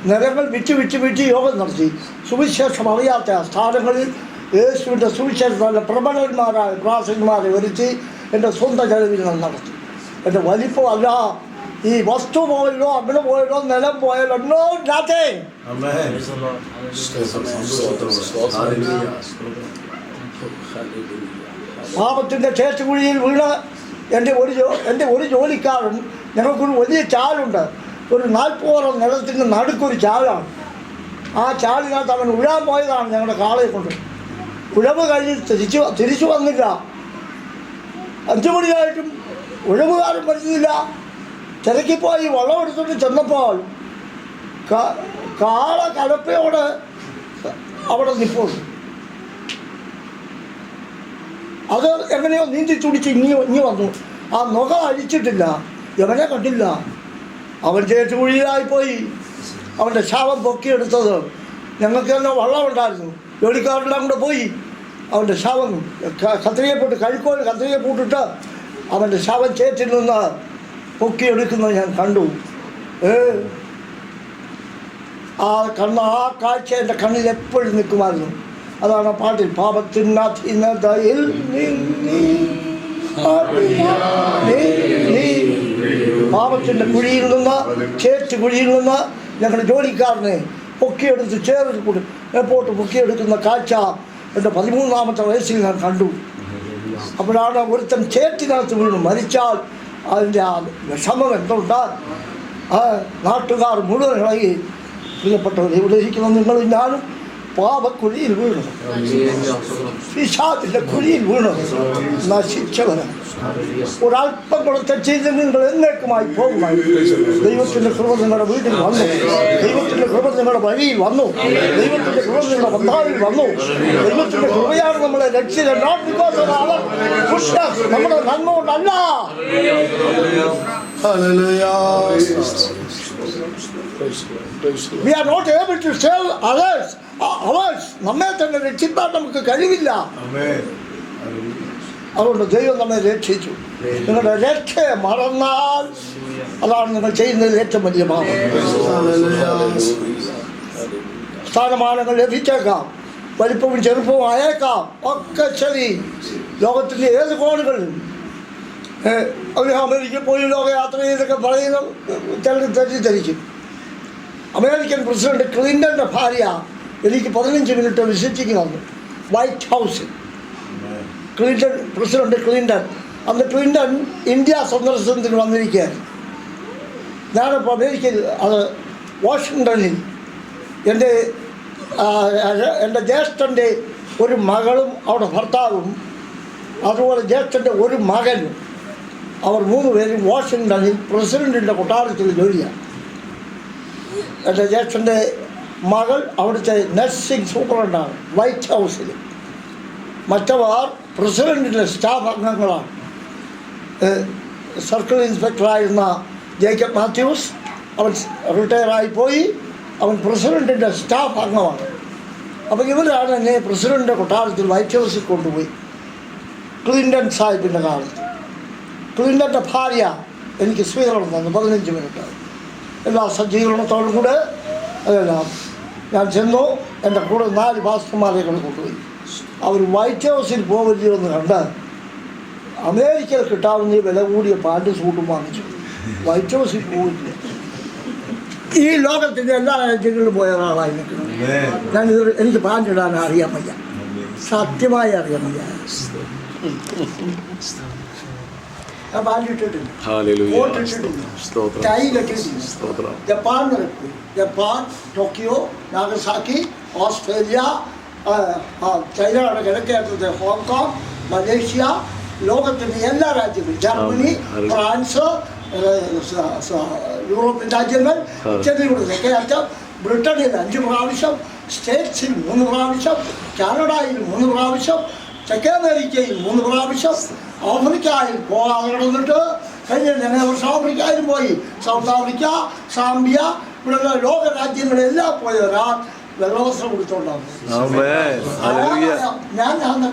നിലങ്ങൾ വിറ്റ് യോഗം നടത്തി. സുവിശേഷം അറിയാത്ത സ്ഥാനങ്ങളിൽ യേശുവിൻ്റെ സുവിശേഷം നല്ല പ്രബലന്മാരായ പ്രാസന്മാരെ വരുത്തി എൻ്റെ സ്വന്തം ചെലവിൽ നടത്തി. എൻ്റെ വലിപ്പമല്ല, ഈ വസ്തു പോയല്ലോ, അങ്ങനെ പോയല്ലോ, നിലം പോയല്ലോ, നോ നത്തിങ്. പാപത്തിൻ്റെ ചേറ്റുകുഴിയിൽ വീണ് എൻ്റെ ഒരു ജോലിക്കാരൻ, ഞങ്ങൾക്കൊരു വലിയ ചാലുണ്ട്, ഒരു 40 നിലത്തിൻ്റെ നടുക്കൊരു ചാലാണ്. ആ ചാലിനകത്ത് അവൻ ഉഴാൻ പോയതാണ് ഞങ്ങളുടെ കാളയെ കൊണ്ട്. ഉഴവ് കഴിഞ്ഞ് തിരിച്ചു വന്നില്ല. 5 മണിയായിട്ടും ഉഴവുകാരൻ വരുന്നില്ല. തിരക്കിപ്പോയി വള്ളം എടുത്തിട്ട് ചെന്നപ്പോൾ കാള കലപ്പയോടെ അവിടെ നിൽപ്പുണ്ട്. അത് എങ്ങനെയോ നീന്തി തുടിച്ച് ഇനി വന്നു. ആ നുക അഴിച്ചിട്ടില്ല, എവനെ കണ്ടില്ല. അവൻ ചേറ്റുകുഴിയിലായിപ്പോയി. അവൻ്റെ ശവം പൊക്കിയെടുത്തത് ഞങ്ങൾക്ക് തന്നെ വള്ളമുണ്ടായിരുന്നു, ജോലിക്കാരെല്ലാം കൂടെ പോയി അവൻ്റെ ശവം കത്രികപ്പെട്ട് കത്രിക പൂട്ടിട്ട് അവൻ്റെ ശവം ചേറ്റിൽ നിന്ന് പൊക്കിയെടുക്കുന്നത് ഞാൻ കണ്ടു. ആ കാഴ്ച എൻ്റെ കണ്ണിൽ എപ്പോഴും നിൽക്കുമായിരുന്നു. അതാണ് ആ പാട്ടിൽ, പാപത്തിനധീനതയിൽ പാപത്തിൻ്റെ കുഴിയിൽ നിന്ന്, ചേറ്റ് കുഴിയിൽ നിന്ന് ഞങ്ങളുടെ ജോലിക്കാരനെ പൊക്കിയെടുത്ത് ചേർത്ത് കൂടി എയർപോർട്ട് പൊക്കിയെടുക്കുന്ന കാഴ്ച എൻ്റെ 13-ാമത്തെ വയസ്സിൽ ഞാൻ കണ്ടു. അപ്പോഴാണ് ഒരുത്തൻ ചേറ്റിനകത്ത് വീണു മരിച്ചാൽ അതിൻ്റെ ആ വിഷമം എന്തുണ്ട്. ആ നാട്ടുകാർ മുഴുവൻ ഇളകി. പ്രിയപ്പെട്ടവർ, ഇവിടെ ഇരിക്കുന്ന നിങ്ങളും ഞാനും പാപക്കുഴിയിൽ വീണു, പിശാചിൻ്റെ കുഴിയിൽ വീണു നശിച്ചവരാണ്. ഒരല്പം കൂടെ തെറ്റ് നിങ്ങൾ എന്നേക്കുമായി പോകുമായി. ദൈവത്തിൻ്റെ കൃപ നിങ്ങളുടെ വീട്ടിൽ വന്നു, ദൈവത്തിൻ്റെ കൃപ നിങ്ങളുടെ വഴിയിൽ വന്നു, ദൈവത്തിൻ്റെ കൃപ നിങ്ങളുടെ ബന്ധാവിൽ വന്നു. ദൈവത്തിൻ്റെ കൃപയാണ് നമ്മളെ രക്ഷിച്ചത്. Not because of our goodness, നമ്മുടെ നന്മ കൊണ്ടല്ല. We are not able to save others. നമ്മെ തന്നെ രക്ഷിക്കാൻ നമുക്ക് കഴിവില്ല. അതുകൊണ്ട് ദൈവം നമ്മെ രക്ഷിച്ചു. നിങ്ങളുടെ രക്ഷയെ മറന്നാൽ അതാണ് നിങ്ങൾ ചെയ്യുന്നതിൽ ഏറ്റവും വലിയ പാപം. സ്ഥാനമാനങ്ങൾ ലഭിച്ചേക്കാം, വലിപ്പവും ചെറുപ്പവും ആയേക്കാം, ഒക്കെ ശരി. ലോകത്തിൻ്റെ ഏത് കോണുകളിൽ അവർ അമേരിക്കയിൽ പോയി ലോകയാത്ര ചെയ്തൊക്കെ പറയുന്ന ചിലർ തെറ്റിദ്ധരിക്കും. അമേരിക്കൻ പ്രസിഡന്റ് ക്ലിൻ്റൻ്റെ ഭാര്യ എനിക്ക് 15 മിനിറ്റ് വിസിറ്റിംഗ് വന്നു വൈറ്റ് ഹൗസിൽ. പ്രസിഡന്റ് ക്ലിൻ്റൺ, അന്ന് ക്ലിൻ്റൺ ഇന്ത്യ സന്ദർശനത്തിന് വന്നിരിക്കുകയാണ്. ഞാനിപ്പോൾ അമേരിക്കയിൽ അത് വാഷിങ്ടണിൽ എൻ്റെ ജ്യേഷ്ഠൻ്റെ ഒരു മകളും അവിടെ ഭർത്താവും, അതുപോലെ ജ്യേഷ്ഠൻ്റെ ഒരു മകനും, അവർ 3 പേരും വാഷിങ്ടണിൽ പ്രസിഡൻറ്റിൻ്റെ കൊട്ടാരത്തിൽ ജോലിയാണ്. എൻ്റെ ജ്യേഷ്ഠൻ്റെ മകൾ അവിടുത്തെ നഴ്സിംഗ് സൂപ്രണ്ടാണ് വൈറ്റ് ഹൗസിൽ. മറ്റവർ പ്രസിഡൻറ്റിൻ്റെ സ്റ്റാഫ് അംഗങ്ങളാണ്. സർക്കിൾ ഇൻസ്പെക്ടറായിരുന്ന ജേക്കബ് മാത്യൂസ്, അവൻ റിട്ടയറായി പോയി, അവൻ പ്രസിഡൻറ്റിൻ്റെ സ്റ്റാഫ് അംഗമാണ്. അപ്പോൾ ഇവരാണ് എന്നെ പ്രസിഡൻറ്റിൻ്റെ കൊട്ടാരത്തിൽ വൈറ്റ് ഹൗസിൽ കൊണ്ടുപോയി. ക്ലിൻ്റൺ സാഹിബിൻ്റെ കാലത്ത് ക്ലിൻ്റൻ്റെ ഭാര്യ എനിക്ക് സ്വീകരണം തന്നു 15 മിനിറ്റ്. എല്ലാ സജ്ജീകരണത്തോടും കൂടെ അതെല്ലാം ഞാൻ ചെന്നു. എൻ്റെ കൂടെ 4 പാസ്റ്റർമാരെ കൊണ്ടുപോയി. അവർ വൈറ്റ് ഹൗസിൽ പോവില്ലെന്ന് കണ്ട് അമേരിക്കയിൽ കിട്ടാവുന്ന വില കൂടിയ പാൻറ് സൂട്ടും വാങ്ങിച്ചു. വൈറ്റ് ഹൗസിൽ പോവില്ല. ഈ ലോകത്തിൻ്റെ എല്ലാ രാജ്യങ്ങളിലും പോയ ഒരാളായി നിൽക്കണം. എനിക്ക് പാൻറ് ഇടാൻ അറിയാൻ വയ്യ, സത്യമായി അറിയാൻ വയ്യ. ഞാൻ പാൻറ് ഇട്ടിട്ടില്ല, കോട്ട് ഇട്ടിട്ടില്ല, ടൈ കെട്ടിട്ടില്ല. ജപ്പാൻ നിരക്കും, ജപ്പാൻ, ടോക്കിയോ, നാഗസാക്കി, ഓസ്ട്രേലിയ, ചൈനയുടെ കിഴക്കേറ്റത്തെ ഹോങ്കോങ്, മലേഷ്യ, ലോകത്തിൻ്റെ എല്ലാ രാജ്യങ്ങളും, ജർമ്മനി, ഫ്രാൻസ്, യൂറോപ്യൻ രാജ്യങ്ങൾ, ചെറിയുടെ തെക്കേയറ്റം, ബ്രിട്ടനിൽ 5 പ്രാവശ്യം, സ്റ്റേറ്റ്സിൽ 3 പ്രാവശ്യം, കാനഡയിൽ 3 പ്രാവശ്യം, തെക്കേ അമേരിക്കയിൽ 3 പ്രാവശ്യം, ആഫ്രിക്കയിൽ പോകാതെ കിടന്നിട്ട് കഴിഞ്ഞ 2 വർഷം ആഫ്രിക്കയിലും പോയി. സൗത്ത് ആഫ്രിക്ക, സാംബിയ, ഇവിടെ ലോക രാജ്യങ്ങളെല്ലാം പോയ ഒരാൾ വെള്ളവസ്ത്രം കൊടുത്തോണ്ടാവും. ഞാൻ തന്നെ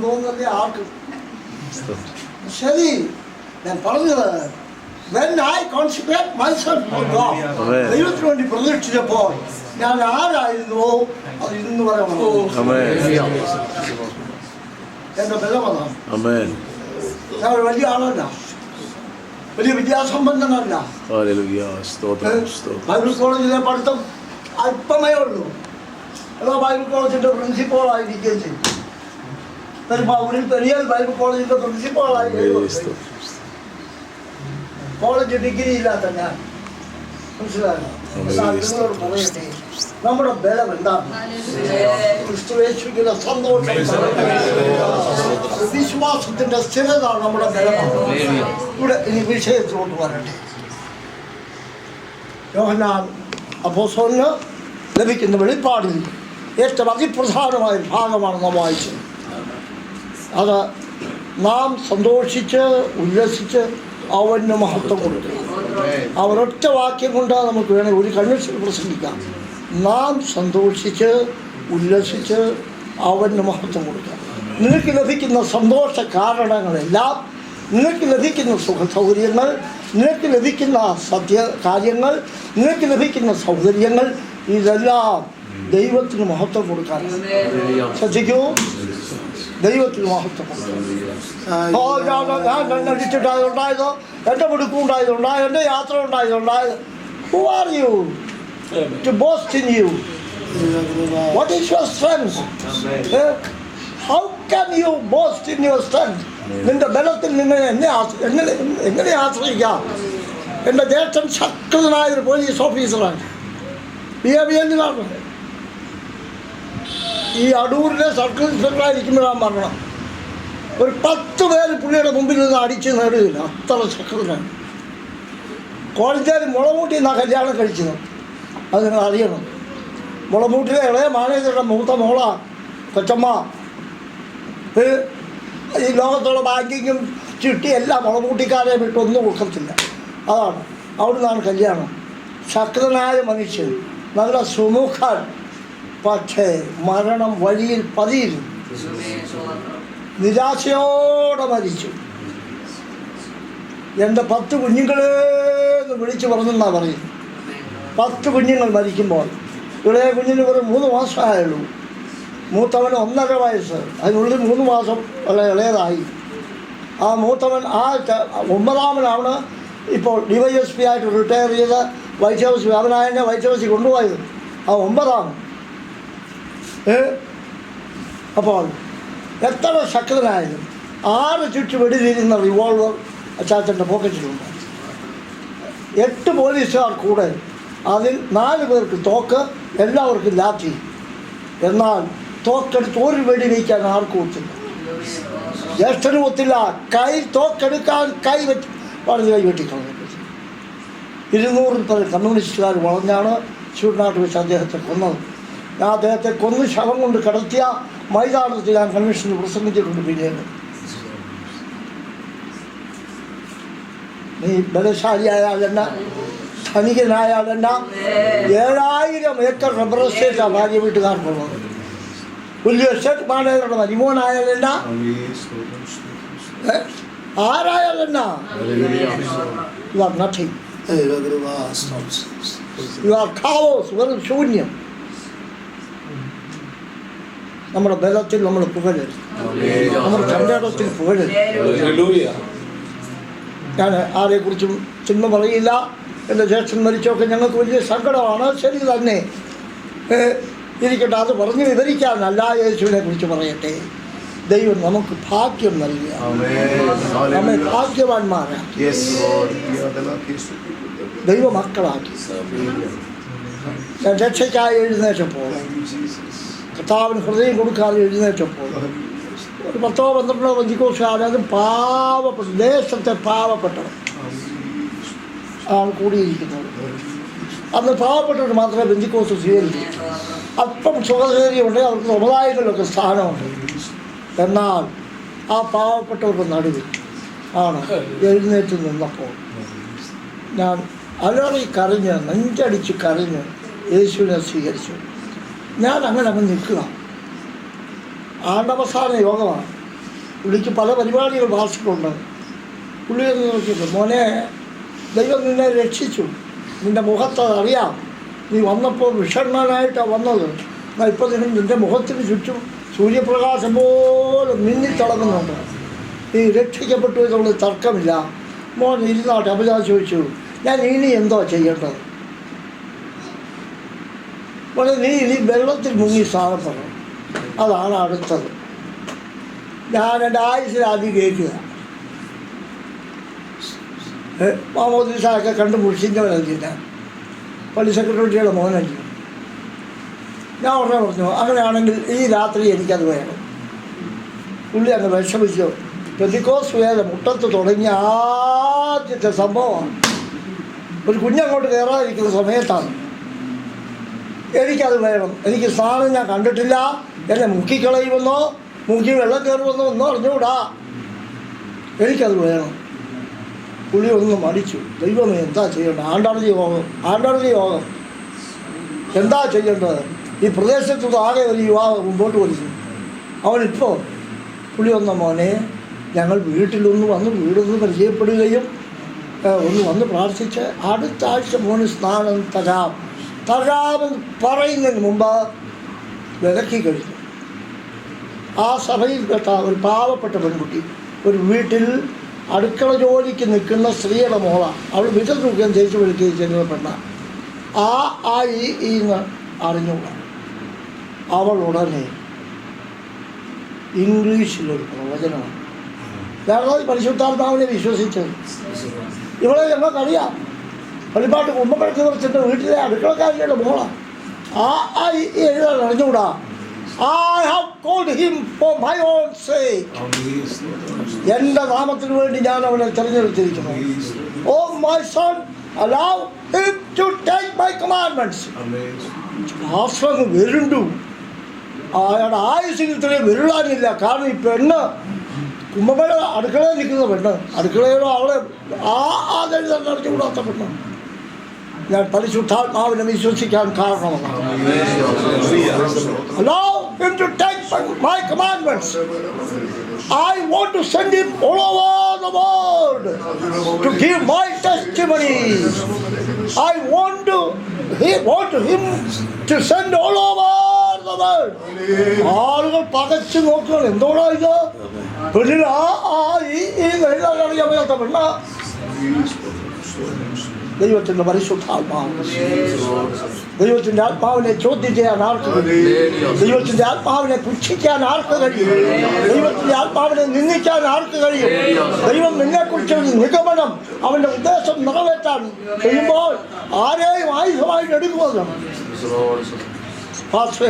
തോന്നുന്നല്ലേ ആർക്ക്. ശരി, ഞാൻ പറഞ്ഞത് ദൈവത്തിന് വേണ്ടി പ്രതീക്ഷിച്ചപ്പോൾ ഞാൻ ആരായിരുന്നുവോ അത് ഇന്ന് പറയാം. എന്റെ ബലമതാണ്. ഞാൻ ഒരു വലിയ ആളല്ല, വലിയ വിദ്യാസമ്പന്നനല്ല. ബൈബിൾ കോളേജിലെ പഠിത്തം അല്പമേ ഉള്ളൂ. അതോ ബൈബിൾ കോളേജിന്റെ പ്രിൻസിപ്പളായിരിക്കുകയും ചെയ്യും. പെരുമ്പാവൂരിൽ പെരിയൽ ബൈബിൾ കോളേജിന്റെ പ്രിൻസിപ്പളായി. കോളേജ് ഡിഗ്രി ഇല്ലാത്ത ഞാൻ, മനസ്സിലായോ? നിങ്ങളോട് പറയട്ടെ, നമ്മുടെ ബലം എന്താണ്? ക്രിസ്തുയേശുവിന്റെ സന്തോഷം, വിശ്വാസത്തിന്റെ സ്ഥിരത നമ്മുടെ ബലമാണ്. ഇവിടെ ഇനി വിഷയത്തിലോട്ട് വരട്ടെ. യോഹന്നാൻ അപ്പോസ്തലന് ലഭിക്കുന്ന വെളിപ്പാടിൽ ഏറ്റവും അതിപ്രധാനമായ ഭാഗമാണ് നാം വായിച്ചത്. അത് നാം സന്തോഷിച്ച് ഉല്ലസിച്ച് അവന് മഹത്വം കൊടുക്കുക. അവരൊറ്റ വാക്യം കൊണ്ട് നമുക്ക് വേണമെങ്കിൽ ഒരു കൺവെൻഷൻ പ്രസംഗിക്കാം. നാം സന്തോഷിച്ച് ഉല്ലസിച്ച് അവന് മഹത്വം കൊടുക്കുക. നിനക്ക് ലഭിക്കുന്ന സന്തോഷ കാരണങ്ങളെല്ലാം, നിനക്ക് ലഭിക്കുന്ന സുഖ സൗകര്യങ്ങൾ, നിനക്ക് ലഭിക്കുന്ന കാര്യങ്ങൾ, നിനക്ക് ലഭിക്കുന്ന സൗകര്യങ്ങൾ, ഇതെല്ലാം ദൈവത്തിന് മഹത്വം കൊടുക്കാൻ. ശ്രദ്ധിക്കൂ, ദൈവത്തിന് മഹത്വം. ഞാൻ അടിച്ചിട്ടായതുണ്ടായതോ, എൻ്റെ മിടുക്കും ഉണ്ടായതുണ്ടായത്, എൻ്റെ യാത്ര ഉണ്ടായതുണ്ടായത്. Who are you to boast in you? What is your strength? How can you boast in your strength? നിന്റെ ബലത്തിൽ നിന്ന് എങ്ങനെ ആശ്രയിക്കാം? എൻ്റെ ജ്യേഷ്ഠൻ ശക്തനായൊരു പോലീസ് ഓഫീസറാണ്. BABL ഈ അടൂരിലെ സർക്കിൾ ഇൻസ്പെക്ടറായിരിക്കുമ്പോഴാണ് പറഞ്ഞത്. ഒരു 10 പേര് പുള്ളിയുടെ മുമ്പിൽ നിന്ന് അടിച്ച് നേടുകയില്ല, അത്ര ശക്തനാണ്. കോളേജിൽ മുളമൂട്ടി നിന്നാണ് കല്യാണം കഴിച്ചത്. അത് നിങ്ങൾ അറിയണം. മുളമൂട്ടിലെ ഇളയ മാനേജറുടെ മൂത്ത മോള കൊച്ചമ്മ. ഈ ലോകത്തുള്ള ബാങ്കിങ്ങും ചിട്ടി എല്ലാം മുളമൂട്ടിക്കാരെ വിട്ടൊന്നും കൊടുക്കത്തില്ല. അതാണ് അവിടെ നിന്നാണ് കല്യാണം. ശക്തനായ മനുഷ്യൻ, നല്ല സുമുഖൻ. പക്ഷേ മരണം വഴിയിൽ പതിയിരുന്നു. നിരാശയോടെ മരിച്ചു. എൻ്റെ 10 കുഞ്ഞുങ്ങളെന്ന് വിളിച്ച് പറഞ്ഞെന്നാണ് പറയുന്നത്. 10 കുഞ്ഞുങ്ങൾ മരിക്കുമ്പോൾ ഇളയ കുഞ്ഞിന് ഒരു 3 മാസമായുള്ളൂ. മൂത്തവന് 1.5 വയസ്സ്. അതിനുള്ളിൽ 3 മാസം ഇളയതായി. ആ മൂത്തവൻ 9ാമനാണ് ഇപ്പോൾ DYSP ആയിട്ട് റിട്ടയർ ചെയ്ത് വൈറ്റ് ഹൗസ് അവനായതിനെ വൈറ്റ് ഹൗസിൽ കൊണ്ടുപോയത്. ആ 9ാമൻ. അപ്പോൾ എത്ര ശക്തനായാലും 6 ചുറ്റു വെടിതിരുന്ന റിവോൾവർ അച്ചാച്ചൻ്റെ പോക്കറ്റിലുണ്ട്. 8 പോലീസുകാർ കൂടെ. അതിൽ 4 പേർക്ക് തോക്ക്, എല്ലാവർക്കും ലാത്തി. എന്നാൽ തോക്കെടുത്ത് ഒരു വെടി വയ്ക്കാൻ ആർക്കും ഒത്തില്ല. ജ്യേഷ്ഠനും ഒത്തില്ല. തോക്കെടുക്കാൻ കൈ വെട്ടിക്കളഞ്ഞു. 200 പേർ കമ്മ്യൂണിസ്റ്റുകാർ വളഞ്ഞാണ് ചൂടിനാട്ട് വെച്ച് അദ്ദേഹത്തെ കൊന്നത്. ഞാൻ അദ്ദേഹത്തെ കൊന്ന് ശവം കൊണ്ട് കിടത്തിയ മൈതാനത്ത് ഞാൻ കൺവെൻഷനിൽ പ്രസംഗിച്ചിട്ടുണ്ട്. പിന്നീട് നീ ബലശാലിയായാലെന്ന, ധനികനായാലെന്ന, 7000 ഏക്കർ റബ്ബർ എസ്റ്റേറ്റാണ് ഭാര്യ വീട്ടുകാർക്കുള്ളത്. വലിയ എസ്റ്റേറ്റ് മാനേജറുടെ മരിമോനായാലെന്ന, ആരായാലെന്ന, you are nothing. You are chaos, വെറും ശൂന്യം. നമ്മുടെ ബലത്തിൽ നമ്മൾ പുകഴരുത്, നമ്മുടെ ചണ്ടേടത്തിൽ പുകഴരുത്. ഞാൻ ആരെക്കുറിച്ചും ചിന്ത പറയില്ല. എൻ്റെ ജ്യേഷ്ഠൻ മരിച്ചൊക്കെ ഞങ്ങൾക്ക് വലിയ സങ്കടമാണ്. ശരി തന്നെ ഇരിക്കട്ടെ. അത് പറഞ്ഞ് വിവരിക്കാനല്ല, യേശുവിനെ കുറിച്ച് പറയട്ടെ. ദൈവം നമുക്ക് ഭാഗ്യം നൽകുക, നമ്മെ ഭാഗ്യവാന്മാരാക്കി, ദൈവമക്കളാക്കി. ഞാൻ രക്ഷയ്ക്കായി എഴുന്നേറ്റപ്പോൾ, കർത്താവിന് ഹൃദയം കൊടുക്കാതെ എഴുന്നേറ്റപ്പോൾ ഒരു 10-12 പെന്തിക്കോസ്തുകാർ, അത് പാവപ്പെട്ട ദേശത്തെ പാവപ്പെട്ടവർ ആണ് കൂടിയിരിക്കുന്നത്. അന്ന് പാവപ്പെട്ടവർ മാത്രമേ പെന്തിക്കോസ്ത് സ്വീകരിക്കൂ. അല്പം സുഖസേരിയുണ്ട്, അവർക്ക് സമുദായങ്ങളിലൊക്കെ സ്ഥാനമുണ്ട്. എന്നാൽ ആ പാവപ്പെട്ടവർക്ക് നടുവിൽ ആണ് എഴുന്നേറ്റ് നിന്നപ്പോൾ ഞാൻ അലറി കരഞ്ഞ്, നെഞ്ചടിച്ച് കരഞ്ഞ് യേശുവിനെ സ്വീകരിച്ചു. ഞാൻ അങ്ങനെ നിൽക്കുക. ആണ്ടവസാന യോഗമാണ്. പുള്ളിക്ക് പല പരിപാടികൾ ഭാഷകളുണ്ട്. പുള്ളി എന്ന് നോക്കിയിട്ട്, മോനെ, ദൈവം നിന്നെ രക്ഷിച്ചു, നിൻ്റെ മുഖത്ത് അറിയാം, നീ വന്നപ്പോൾ വിഷണ്ണനായിട്ടാണ് വന്നത്. എന്നാൽ ഇപ്പോൾ നിൻ്റെ മുഖത്തിന് ചുറ്റും സൂര്യപ്രകാശം പോലെ മിന്നിത്തിളങ്ങുന്നുണ്ട്. നീ രക്ഷിക്കപ്പെട്ടു എന്നുള്ള തർക്കമില്ല. മോൻ ഇരുന്നാട്ടെ. അപ്പോൾ ഞാൻ ചോദിച്ചു, ഞാൻ ഇനി എന്തോ ചെയ്യേണ്ടത്? മോനെ, നീ ഇനി വെള്ളത്തിൽ മുങ്ങി സ്ഥാനപ്പെടണം, അതാണ് അടുത്തത്. ഞാൻ എൻ്റെ ആയുസിൽ ആദ്യം കേൾക്കുക. മാമോദിസയൊക്കെ കണ്ട് മുഷിഞ്ഞവനല്ല, പള്ളി സെക്രട്ടറിയുടെ മോനല്ല. ഞാൻ ഉടനെ പറഞ്ഞു, അങ്ങനെയാണെങ്കിൽ ഈ രാത്രി എനിക്കത് വേണം. പുള്ളി അങ്ങ് വിഷമിച്ചു. പെന്തിക്കോസ്ത് വേല മുട്ടത്ത് തുടങ്ങിയ ആദ്യത്തെ സംഭവമാണ്. ഒരു കുഞ്ഞങ്ങോട്ട് കയറാതിരിക്കുന്ന സമയത്താണ്. എനിക്കത് വേണം, എനിക്ക് സ്നാനം ഞാൻ കണ്ടിട്ടില്ല, എന്നെ മുക്കിക്കളയുമെന്നോ മുക്കി വെള്ളം കയറുമെന്നോ ഒന്നും അറിഞ്ഞുകൂടാ, എനിക്കത് വേണം. പുള്ളി ഒന്ന് മടിച്ചു. ദൈവമേ, എന്താ ചെയ്യേണ്ടത്? ആണ്ടാർജി യോഗം എന്താ ചെയ്യേണ്ടത്? ഈ പ്രദേശത്ത് ആകെ ഒരു യുവാവ് മുമ്പോട്ട് വലിച്ചു. അവനിപ്പോൾ പുള്ളി വന്ന, മോനെ, ഞങ്ങൾ വീട്ടിലൊന്ന് വന്ന് വീടൊന്ന് പരിചയപ്പെടുകയും ഒന്ന് വന്ന് പ്രാർത്ഥിച്ച് അടുത്ത ആഴ്ച മോന് സ്നാനം തരാമെന്ന് പറയുന്നതിന് മുമ്പ് വിലക്കി കഴിഞ്ഞു. ആ സഭയിൽപ്പെട്ട ഒരു പാവപ്പെട്ട പെൺകുട്ടി ഒരു വീട്ടിൽ അടുക്കള ജോലിക്ക് നിൽക്കുന്ന സ്ത്രീയുടെ മോളാണ്. അവൾ വിരൽ തൂക്കാൻ തേച്ച് വിളിക്കുകയും ചെയ്യുന്ന പെണ്ണാണ്. ആ ഈന്ന് അറിഞ്ഞുകൂടാ. അവൾ ഉടനെ ഇംഗ്ലീഷിലൊരു പ്രവചനമാണ്. വേറെ പരിശുദ്ധാത്മാവിനെ വിശ്വസിച്ചത്. ഇവളെ ഞങ്ങൾക്കറിയാം, വെളിപ്പാട്ട് കുമ്പളത്ത് കുറച്ചിട്ട് വീട്ടിലെ അടുക്കളക്കാരിയുടെ മോളാണ്. എഴുതാൻ അറിഞ്ഞുകൂടാ. I have called him for my own sake. എൻ്റെ നാമത്തിന് വേണ്ടി ഞാൻ അവനെ തിരഞ്ഞെടുത്തിരിക്കുന്നു. Oh my son, allow him to take my commandments. ആശ്രമം വരുണ്ടു. അയാളുടെ ആയുസിൽ ഇത്രയും വരുടാനില്ല. കാരണം ഈ പെണ്ണ് കുമ്പമേള അടുക്കളയിൽ നിൽക്കുന്ന പെണ്ണ്, അടുക്കളയിലോ അവളെ എഴുതാൻ അറിഞ്ഞുകൂടാത്ത പെണ്ണ്. ഞാൻ പരിശുദ്ധാത്മാവിനെ വിശ്വസിക്കാൻ കാരണമാണ്. Allow him to take my commandments. I want to send him all over the world to give my testimonies. I want him to send all over the world. ആളുകൾ പകച്ചു നോക്കുകയാണ്, എന്തോടാ ഇത് പെണ്ണിൽ അറിയാത്ത പെണ്ണ. ദൈവത്തിൻ്റെ പരിശുദ്ധാത്മാവ്, ദൈവത്തിൻ്റെ ആത്മാവിനെ ചോദ്യം ചെയ്യാൻ ആർക്ക് കഴിയും? ദൈവത്തിൻ്റെ ആത്മാവിനെ പുച്ഛിക്കാൻ ആർക്ക് കഴിയും? ദൈവത്തിൻ്റെ ആത്മാവിനെ നിന്ദിക്കാൻ ആർക്ക് കഴിയും? ദൈവം നിന്നെക്കുറിച്ചൊരു നിഗമനം, അവൻ്റെ ഉദ്ദേശം നിറവേറ്റാൻ ചെയ്യുമ്പോൾ ആരെയും ആയുധമായിട്ട് എടുക്കുന്നത്.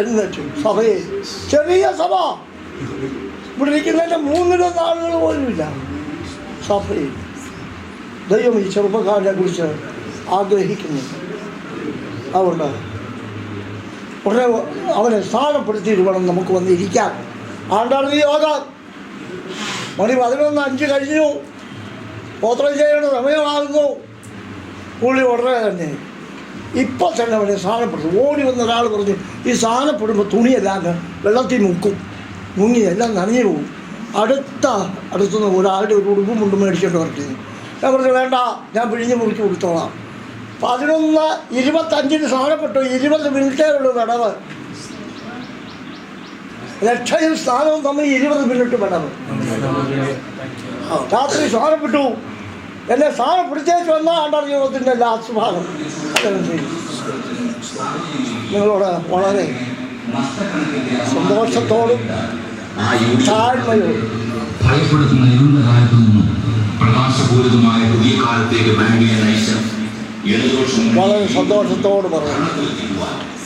എഴുന്നേറ്റു സഭയെ, ചെറിയ സഭ, ഇവിടെ ഇരിക്കുന്നതിൻ്റെ 3 ആളുകൾ പോലുമില്ല സഭയിൽ. ദൈവം ഈ ചെറുപ്പക്കാരനെ കുറിച്ച് ആഗ്രഹിക്കുന്നുണ്ട്. അതുകൊണ്ട് ഉടനെ അവനെ സ്ഥാനപ്പെടുത്തിയിട്ട് വേണം നമുക്ക് വന്നിരിക്കാൻ. ആണ്ടാണ് യോഗം. മണി 11:05 കഴിഞ്ഞു. പോത്രം ചെയ്യേണ്ട സമയമാകുന്നു. പുള്ളി ഉടനെ തന്നെ ഇപ്പം തന്നെ അവനെ സ്ഥാനപ്പെടുത്തും. ഓടി വന്ന ഒരാൾ പറഞ്ഞു, ഈ സ്ഥാനപ്പെടുമ്പോൾ തുണിയെല്ലാം വെള്ളത്തിൽ മുങ്ങി എല്ലാം നനഞ്ഞു പോകും. അടുത്തുനിന്ന് ഒരാളുടെ ഒരു ഉടുപ്പും മുണ്ടും മേടിച്ചിട്ട് വരട്ടെ. ഞാൻ പറഞ്ഞു, വേണ്ട, ഞാൻ പിഴിഞ്ഞ് മുറിച്ച് കൊടുത്തോളാം. 11:25 സ്ഥാനപ്പെട്ടു. 20 മിനിറ്റേ ഉള്ളൂ വിടവ്. രക്ഷയും സ്ഥാനവും തമ്മിൽ 20 മിനിറ്റ് വിടവ്. രാത്രി സ്ഥാനപ്പെട്ടു. എന്നെ സ്ഥാനപ്പെടുത്തേച്ച് വന്നാൽ ആണ്ടാണ് യോഗത്തിൻ്റെ ലാസ്റ്റ് ഭാഗം. നിങ്ങളോട് വളരെ സന്തോഷത്തോടും താഴ്മയോടും വളരെ സന്തോഷത്തോട് പറയുന്നു.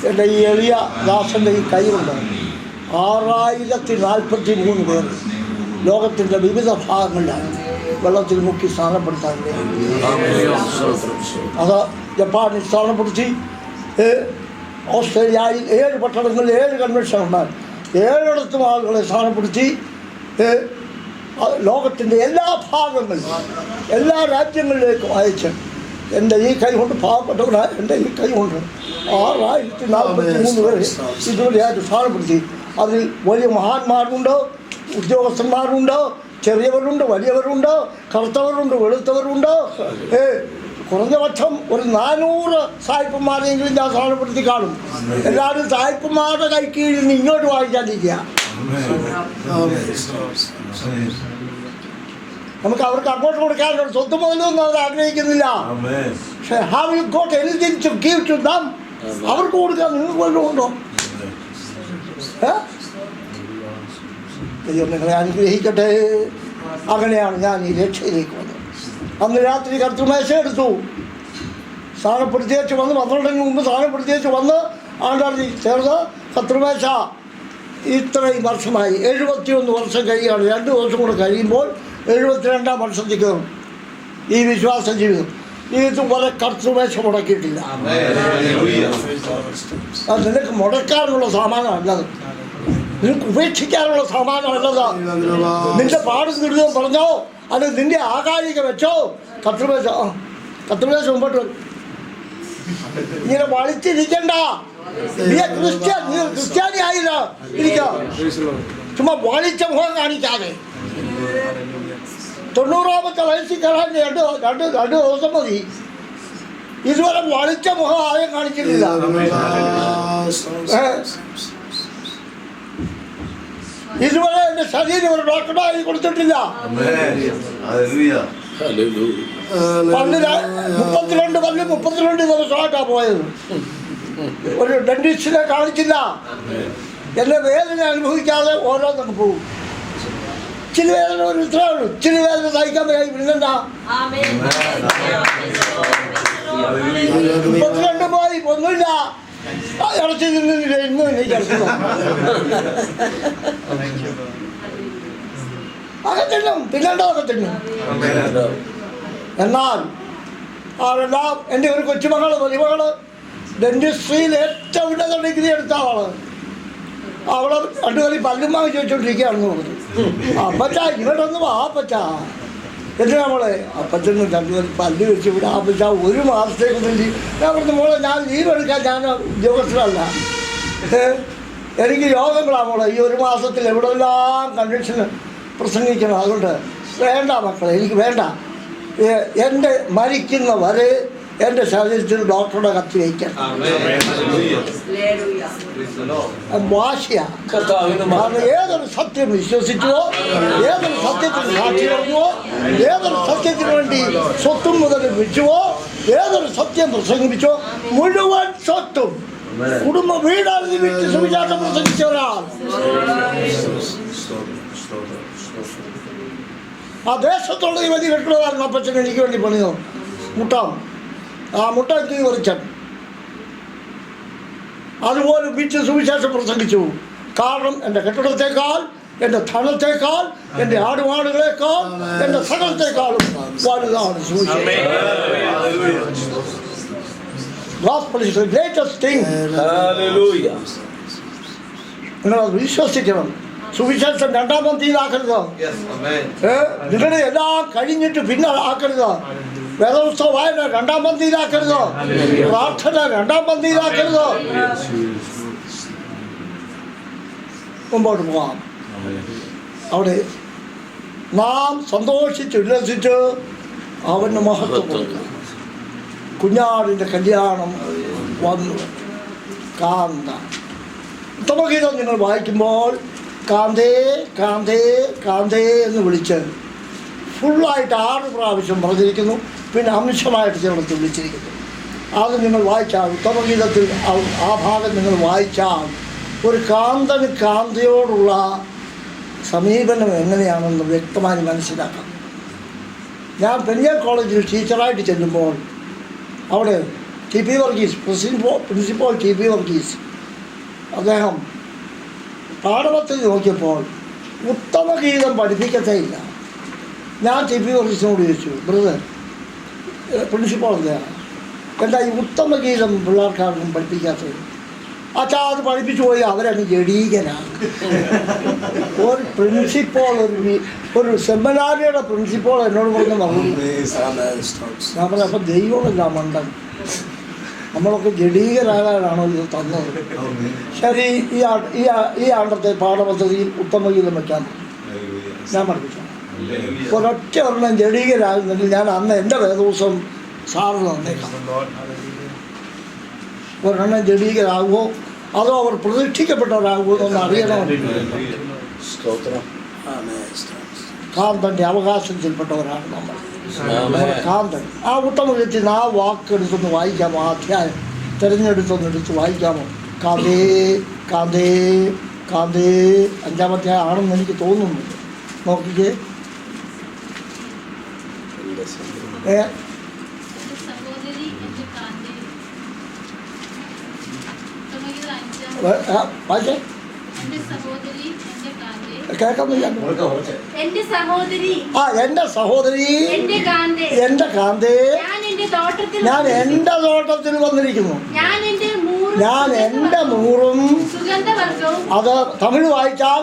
എൻ്റെ ഈ എളിയ ദാസൻ്റെ ഈ കൈകൊണ്ട് 6043 പേർ ലോകത്തിൻ്റെ വിവിധ ഭാഗങ്ങളിലാണ് വെള്ളത്തിൽ മുക്കി സ്ഥാനപ്പെടുത്താൻ. അത് ജപ്പാനിൽ സ്ഥാനപ്പെടുത്തി. ഓസ്ട്രേലിയയിൽ 7 പട്ടണങ്ങളിൽ 7 കൺവെൻഷൻ ഉണ്ടായി. 7 ആളുകളെ സ്ഥാനപ്പെടുത്തി. ലോകത്തിൻ്റെ എല്ലാ ഭാഗങ്ങളിലും എല്ലാ രാജ്യങ്ങളിലേക്കും അയച്ച് എൻ്റെ ഈ കൈ കൊണ്ട് പാവപ്പെട്ടവരായ എൻ്റെ ഈ കൈ കൊണ്ട് 6043 പേരെ ഇതുവരെയായിട്ട് സ്ഥാനപ്പെടുത്തി. അതിൽ വലിയ മഹാന്മാരുണ്ട്, ഉദ്യോഗസ്ഥന്മാരുണ്ട്, ചെറിയവരുണ്ട്, വലിയവരുണ്ട്, കറുത്തവരുണ്ട്, വെളുത്തവരുണ്ട്. കുറഞ്ഞ പക്ഷം ഒരു 400 സായിപ്പന്മാരെങ്കിലും ഞാൻ സ്ഥാനപ്പെടുത്തി കാണും. എല്ലാവരും സായിപ്പന്മാരുടെ കൈക്കീഴിൽ നിന്ന് ഇങ്ങോട്ട് വായിക്കാതിരിക്കുക. നമുക്ക് അവർക്ക് അങ്ങോട്ട് കൊടുക്കാനുള്ള സ്വത്ത് മുതലൊന്നും അവർ ആഗ്രഹിക്കുന്നില്ല. പക്ഷേ have you got anything to give to them? അവർക്ക് കൊടുക്കാൻ നിങ്ങൾക്ക് വല്ലതും ഉണ്ടോ? ദൈവം നിങ്ങളെ അനുഗ്രഹിക്കട്ടെ. അങ്ങനെയാണ് ഞാൻ ഈ രക്ഷയിലേക്ക് വന്നത്. അന്ന് രാത്രി കർത്തൃമേശ എടുത്തു. സ്ഥാനപ്പെടുത്തിയേച്ച് വന്ന് 12 മുമ്പ് സ്ഥാനപ്പെടുത്തിയേച്ച് വന്ന് ആണ്ടാടി ചേർന്ന് കർത്തൃമേശ ഇത്രയും വർഷമായി 71 വർഷം കഴിയുകയാണ്. 2 ദിവസം കൂടെ കഴിയുമ്പോൾ 72-ാം വർഷത്തിൽ കയറും ഈ വിശ്വാസ ജീവിതം. ഇതുപോലെ കർത്തൃമേശ മുടക്കിയിട്ടില്ല. അത് നിനക്ക് മുടക്കാനുള്ള സാമാനമല്ലത്, നിനക്ക് ഉപേക്ഷിക്കാനുള്ള സാമാനമല്ലത്. നിന്റെ പാടും ദുരിതം പറഞ്ഞോ, അത് നിന്റെ ആകാരിക വെച്ചോ. കർത്തൃമേശ മുമ്പോട്ട് ഇങ്ങനെ വളിച്ചിരിക്കണ്ട. നീ ക്രിസ്ത്യാനി ആയില്ല ഇരിക്ക. ചുമ്മാ വളിച്ച മുഖം കാണിക്കാതെ. 90-ാമത്തെ വയസ്സിൽ കയറാൻ രണ്ട് ദിവസം മതി. ഇതുവരെ വളിച്ച മുഖം ആരെയും കാണിച്ചിട്ടില്ല. ഇതുവരെ എൻ്റെ ശരീരം ഒരു ഡോക്ടറായി കൊടുത്തിട്ടില്ല. പണ്ട് 32 പല്ല് 32 ദിവസമായിട്ടാണ് പോയത്. ഒരു ഡെന്റിസ്റ്റിനെ കാണിച്ചില്ല. എന്നെ വേദന അനുഭവിക്കാതെ ഓരോന്നൊക്കെ പോകും. ഇച്ചിരി വേദന ഒരു ഇത്രേ ഉള്ളൂ. ഇച്ചിരി വേദന സഹിക്കാൻ കഴിയും. പിന്നെന്താ 32 പോയി ഒന്നുമില്ല. ഇറച്ചി തിന്നുന്നില്ല. ഇന്നും എനിക്ക് അതൊക്കെ തിന്നും. തിന്നേണ്ടതൊക്കെ തിന്നും. എന്നാൽ അതെല്ലാം എൻ്റെ ഒരു കൊച്ചുമകള് വലിമകള് ഡെന്റിസ്ട്രിയിൽ ഏറ്റവും ഉന്നത ഡിഗ്രി എടുത്ത ആള്. അവളെ രണ്ടുപേരി പല്ലും വാങ്ങിച്ച് വെച്ചോണ്ടിരിക്കുകയാണെന്ന് പറഞ്ഞു. അപ്പച്ച ഇങ്ങോട്ടൊന്ന് വാ അപ്പച്ച. എന്തിനാ മോളെ? അപ്പച്ചന് രണ്ടുപേരി പല്ല് വെച്ച് ഇവിടെ അപ്പച്ച 1 മാസത്തേക്ക് ഞാൻ പറഞ്ഞു മോളെ ഞാൻ ലീവ് എടുക്കാൻ ഞാൻ ഉദ്യോഗസ്ഥരല്ല. എനിക്ക് യോഗങ്ങളാണ് മോളെ. ഈ 1 മാസത്തിൽ എവിടെയെല്ലാം കൺവെൻഷന് പ്രസംഗിക്കണം. അതുകൊണ്ട് വേണ്ട മക്കളെ, എനിക്ക് വേണ്ട. എൻ്റെ മരിക്കുന്ന വരെ എൻ്റെ ശരീരത്തിൽ ഡോക്ടറുടെ കത്തി വയ്ക്കണം. വാശിയാണ്. കാരണം ഏതൊരു സത്യം വിശ്വസിച്ചുവോ, ഏതൊരു സത്യത്തിന് സാക്ഷി പറഞ്ഞുവോ, ഏതൊരു സത്യത്തിന് വേണ്ടി സ്വത്തും മുതലും വെച്ചുവോ, ഏതൊരു സത്യം പ്രസംഗിച്ചോ, മുഴുവൻ സ്വത്തും കുടുംബ വീടാണ് വിറ്റ് സുവിശേഷം പ്രസംഗിച്ച ഒരാൾ ആ ദേശത്തുള്ള ഈ വലിയ കെട്ടുള്ളതായിരുന്നു അപ്പച്ചൻ എനിക്ക് വേണ്ടി പണിയോ മുട്ടാം. ആ മുട്ട എനിക്ക് കുറച്ചൻ അതുപോലെ വിറ്റ് സുവിശേഷം പ്രസംഗിച്ചു. കാരണം എൻ്റെ കെട്ടിടത്തേക്കാൾ, എൻ്റെ ധനത്തേക്കാൾ, എൻ്റെ ആടുമാടുകളേക്കാൾ, എൻ്റെ സകലത്തേക്കാളും വലുതാണ് സുവിശേഷം. Gospel is the greatest thing. നിങ്ങളത് വിശ്വസിക്കണം. സുവിശേഷം 2-ാം പന്തിയിലാക്കരുത്. നിങ്ങളുടെ എല്ലാം കഴിഞ്ഞിട്ട് പിന്നെ ആക്കരുത്. വേദപുസ്തക വായന 2-ാം പന്തിയിലാക്കരുത്. പ്രാർത്ഥന 2-ാം പന്തിയിലാക്കരുത്. മുമ്പോട്ട് പോകാം. അവിടെ നാം സന്തോഷിച്ച് ഉല്ലസിച്ച് അവന് മഹത്വം കൊടുക്കുക. കുഞ്ഞാടിൻ്റെ കല്യാണം വന്നു. കാന്ത ഉത്തമഗീതം നിങ്ങൾ വായിക്കുമ്പോൾ കാന്തേ കാന്തേ കാന്തേ എന്ന് വിളിച്ച് ഫുള്ളായിട്ട് 6 പ്രാവശ്യം പറഞ്ഞിരിക്കുന്നു. പിന്നെ അംശമായിട്ട് ചേർത്ത് വിളിച്ചിരിക്കുന്നു. അത് നിങ്ങൾ വായിച്ചാൽ ഉത്തമഗീതത്തിൽ ആ ഭാഗം നിങ്ങൾ വായിച്ചാൽ ഒരു കാന്തന് കാന്തയോടുള്ള സമീപനം എങ്ങനെയാണെന്ന് വ്യക്തമായി മനസ്സിലാക്കാം. ഞാൻ പെരിയാർ കോളേജിൽ ടീച്ചറായിട്ട് ചെല്ലുമ്പോൾ അവിടെ T P Varghese, principal T P Varghese, അദ്ദേഹം പാഠപദ്ധതി നോക്കിയപ്പോൾ ഉത്തമഗീതം പഠിപ്പിക്കത്തേ ഇല്ല. ഞാൻ ടി പി വർഗീസിനോട് ചോദിച്ചു, ബ്രദർ പ്രിൻസിപ്പൾ എന്താണ് എന്താ ഈ ഉത്തമഗീതം പിള്ളേർക്കാർക്കും പഠിപ്പിക്കാത്തത്? അച്ഛാ അത് പഠിപ്പിച്ചു പോയി അവരങ്ങ് ജഡീകനാണ്. ഒരു പ്രിൻസിപ്പൾ, ഒരു സെമിനാരിയുടെ പ്രിൻസിപ്പൾ എന്നോട് പറഞ്ഞ മറുപടി ഞാൻ പറഞ്ഞു, അപ്പം ദൈവമല്ല മണ്ടൻ, നമ്മളൊക്കെ ജഡീകരാകാനാണോ ഇത് തന്നത്? ശരി, ഈ ആണ്ടത്തെ പാഠപദ്ധതിയിൽ ഉത്തമഗീതം വെക്കാൻ ഞാൻ പഠിപ്പിച്ചു. ഒരൊറ്റ ഒരെണ്ണം ജഡീകരാകുന്നെങ്കിൽ ഞാൻ അന്ന് എൻ്റെ വേദോസം സാറിന് തന്നേക്കാം. ഒരെണ്ണം ജഡീകരാകുമോ അതോ അവർ പ്രതിഷ്ഠിക്കപ്പെട്ടവരാകുമോ എന്നൊന്ന് അറിയണം. കാന്തൻ്റെ അവകാശത്തിൽപ്പെട്ടവരാണ് നമ്മൾ. കാന്തൻ ആ ഉത്തമഗീതത്തിൽ ആ വാക്കെടുത്തൊന്ന് വായിക്കാമോ? ആ അധ്യായം തിരഞ്ഞെടുത്തൊന്നെടുത്ത് വായിക്കാമോ? കാന്തേ കാന്തേ കാന്തേ 5-ാം അധ്യായം ആണെന്ന് എനിക്ക് തോന്നുന്നു. നോക്കിക്കേ. വായിച്ചേ, കേൾക്കുന്നില്ല. എന്റെ സഹോദരി, എന്റെ കാന്തേ, ഞാൻ എന്റെ തോട്ടത്തിൽ വന്നിരിക്കുന്നു. ഞാൻ എന്റെ മൂറും, അത് തമിഴ് വായിച്ചാൽ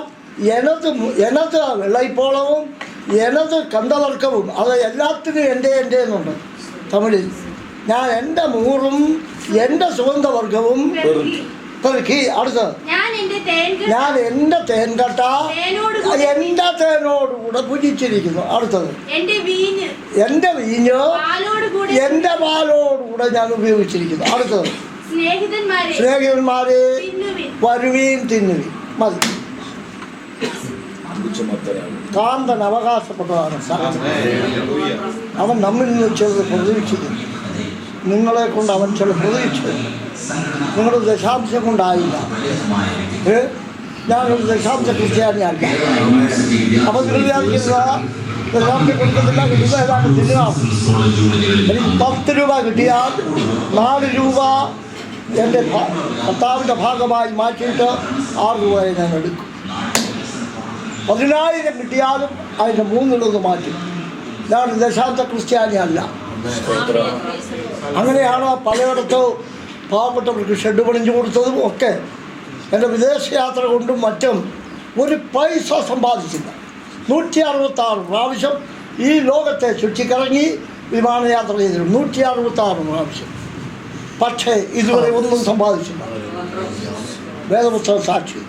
എനത് വെള്ളയിപ്പോളവും എനത് കന്തവർക്കവും, അത് എല്ലാത്തിനും എൻ്റെ എന്നുണ്ട് തമിഴിൽ. ഞാൻ എൻ്റെ മൂറും എൻ്റെ സുഗന്ധവർഗവും പെറുക്കി. അടുത്തത് ഞാൻ എൻ്റെ തേൻകട്ട എൻ്റെ തേനോടുകൂടെ പുജിച്ചിരിക്കുന്നു. അടുത്തത് എൻ്റെ വീഞ്ഞ് എൻ്റെ പാലോടുകൂടെ ഞാൻ ഉപയോഗിച്ചിരിക്കുന്നു. അടുത്തത് സ്നേഹിതന്മാരെ വരുവീൻ തിന്നുവീൻ. മതി. ചുമത്തലാണ്. കാന്തൻ അവകാശപ്പെട്ടതാണ് സാക്ഷ്യം. അവൻ നമ്മിൽ നിന്ന് ചിലത് പ്രതീക്ഷിക്കുന്നു. നിങ്ങളെ കൊണ്ട് അവൻ ചില പ്രതീക്ഷിച്ചു. നിങ്ങളുടെ ദശാംശം കൊണ്ടായില്ല. ഞാനൊരു ദശാംശ ക്രിസ്ത്യാനിയല്ല. അപ്പം ക്രിസ്ത്യാനിക്കുന്ന ദശാംശം കൊടുക്കത്തില്ല. കിട്ടുന്ന ഏതാണ്ട് തിന്നാം. എനിക്ക് 10 രൂപ കിട്ടിയാൽ 4 രൂപ എൻ്റെ കർത്താവിൻ്റെ ഭാഗമായി മാറ്റിയിട്ട് 6 രൂപയെ ഞാൻ എടുക്കും. 10,000 കിട്ടിയാലും അതിൻ്റെ 3 മാറ്റും. ഞാൻ ദശാംശ ക്രിസ്ത്യാനിയല്ല. അങ്ങനെയാണ് പലയിടത്ത് പാവപ്പെട്ടവർക്ക് ഷെഡ് പണിഞ്ഞു കൊടുത്തതും ഒക്കെ. എൻ്റെ വിദേശയാത്ര കൊണ്ടും മറ്റും ഒരു പൈസ സമ്പാദിച്ചില്ല. 166 പ്രാവശ്യം ഈ ലോകത്തെ ചുറ്റിക്കറങ്ങി വിമാനയാത്ര ചെയ്തിരുന്നു. 166 പ്രാവശ്യം. പക്ഷേ ഇതുവരെ ഒന്നും സമ്പാദിച്ചില്ല. വേദപുസ്തകം സാക്ഷി.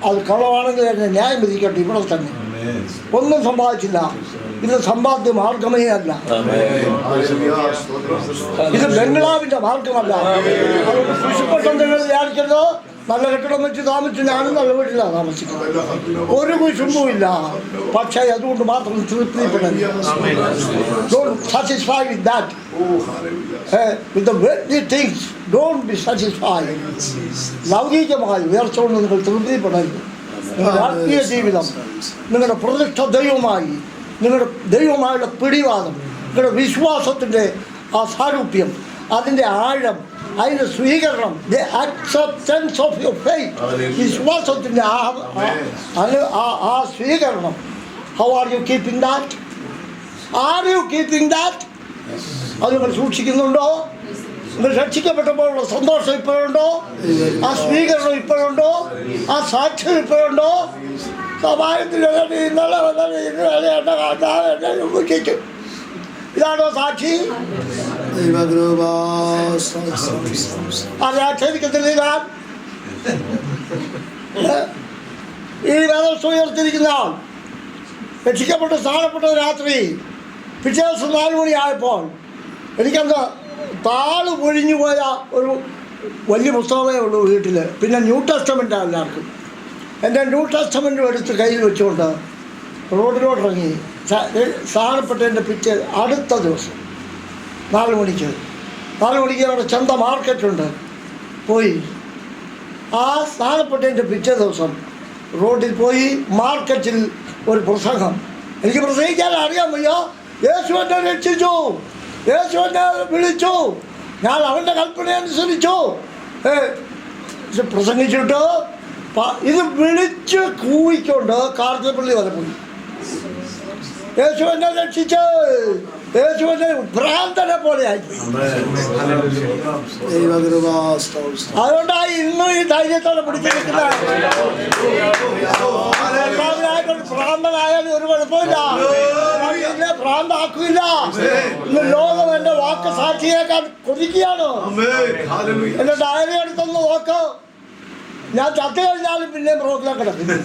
അത് കള്ളമാണെങ്കിൽ എന്നെ ന്യായം വിധിക്കട്ടെ. ഇവിടെ തന്നെ ഒന്നും സമ്പാദിച്ചില്ല. ഇത് സമ്പാദ്യ മാർഗമേ അല്ല. ഇത് ബംഗ്ലാവിൻ്റെ മാർഗമല്ല. അതുകൊണ്ട് കൃഷിപ്പെട്ടെന്തെങ്കിലും വിചാരിക്കരുത്. നല്ല കെട്ടിടം വെച്ച് താമസിച്ച് ഞാനും നല്ല വീട്ടിലാണ് താമസിക്കുന്നത്. ഒരു കുശുമ്പുമില്ല. പക്ഷേ അതുകൊണ്ട് മാത്രം തൃപ്തിപ്പെടരുത്. Don't satisfy with that. With the worldly things, don't be satisfied. ലൗകികമായി ഉയർച്ച കൊണ്ട് നിങ്ങൾ തൃപ്തിപ്പെടരുത്. നിങ്ങളുടെ ആത്മീയ ജീവിതം, നിങ്ങളുടെ പ്രതിഷ്ഠ ദൈവമായി, നിങ്ങളുടെ ദൈവമായുള്ള പിടിവാദം, നിങ്ങളുടെ വിശ്വാസത്തിൻ്റെ ആ സാരൂപ്യം, അതിൻ്റെ ആഴം, അതിൻ്റെ സ്വീകരണം, the acceptance of your faith, വിശ്വാസത്തിൻ്റെ ആ സ്വീകരണം. How are you keeping that? Are you keeping that? അത് നിങ്ങൾ സൂക്ഷിക്കുന്നുണ്ടോ? നിങ്ങൾ രക്ഷിക്കപ്പെട്ടപ്പോഴുള്ള സന്തോഷം ഇപ്പോഴുണ്ടോ? ആ സ്വീകരണം ഇപ്പോഴുണ്ടോ? ആ സാക്ഷ്യം ഇപ്പോഴുണ്ടോ? ഇതാണോ സാക്ഷി? അത് ആക്ഷേപിക്കത്തില്ല. ഞാൻ ഈ വേദപുസ്തകം ഉയർത്തിരിക്കുന്ന ആൾ രക്ഷിക്കപ്പെട്ട് സ്ഥാനപ്പെട്ട രാത്രി പിറ്റേ ദിവസം 4 മണിയായപ്പോൾ എനിക്കന്ന് താള് പൊഴിഞ്ഞു പോയ ഒരു വലിയ പുസ്തകമേ ഉള്ളൂ വീട്ടിൽ. പിന്നെ ന്യൂ ടെസ്റ്റമെൻ്റാണ് എല്ലാവർക്കും. എൻ്റെ ന്യൂ ടെസ്റ്റമെൻറ്റും എടുത്ത് കയ്യിൽ വെച്ചുകൊണ്ട് റോഡിലോട്ടിറങ്ങി. സ്ഥാനപ്പെട്ടതിൻ്റെ പിറ്റേ അടുത്ത ദിവസം 4 മണിക്ക് അവിടെ ചന്ത മാർക്കറ്റുണ്ട്. പോയി ആ സ്ഥാനപ്പെട്ടതിൻ്റെ പിറ്റേ ദിവസം റോഡിൽ പോയി മാർക്കറ്റിൽ ഒരു പ്രസംഗം. എനിക്ക് പ്രസംഗിക്കാൻ അറിയാൻ വയ്യ. യേശു എന്നെ രക്ഷിച്ചു, യേശു എന്നെ വിളിച്ചു, ഞാൻ അവൻ്റെ കൽപ്പന അനുസരിച്ചു. പ്രസംഗിച്ചിട്ട് ഇത് വിളിച്ച് കൂവിക്കൊണ്ട് കാർത്തിപ്പള്ളി വരെ പോയി. യേശു എന്നെ രക്ഷിച്ച്, യേശു എന്നെ ഭ്രാന്തനെ പോലെ ആയിപ്പോയി. അതുകൊണ്ടായി ഇന്നും ഈ ധൈര്യത്തോടെ പിടിച്ചിരിക്കുന്ന ഭ്രാന്തനായാലും ഒരു കുഴപ്പമില്ല. ഭ്രാന്താക്കില്ല. ഇന്ന് ലോകം എൻ്റെ വാക്ക് സാക്ഷിയേക്കാൻ കൊതിക്കുകയാണ്. എൻ്റെ ഡയറി എടുത്തൊന്ന് നോക്ക്. ഞാൻ ചത്തു കഴിഞ്ഞാലും പിന്നെ പ്രോഗ്രാം കിടക്കുന്നു.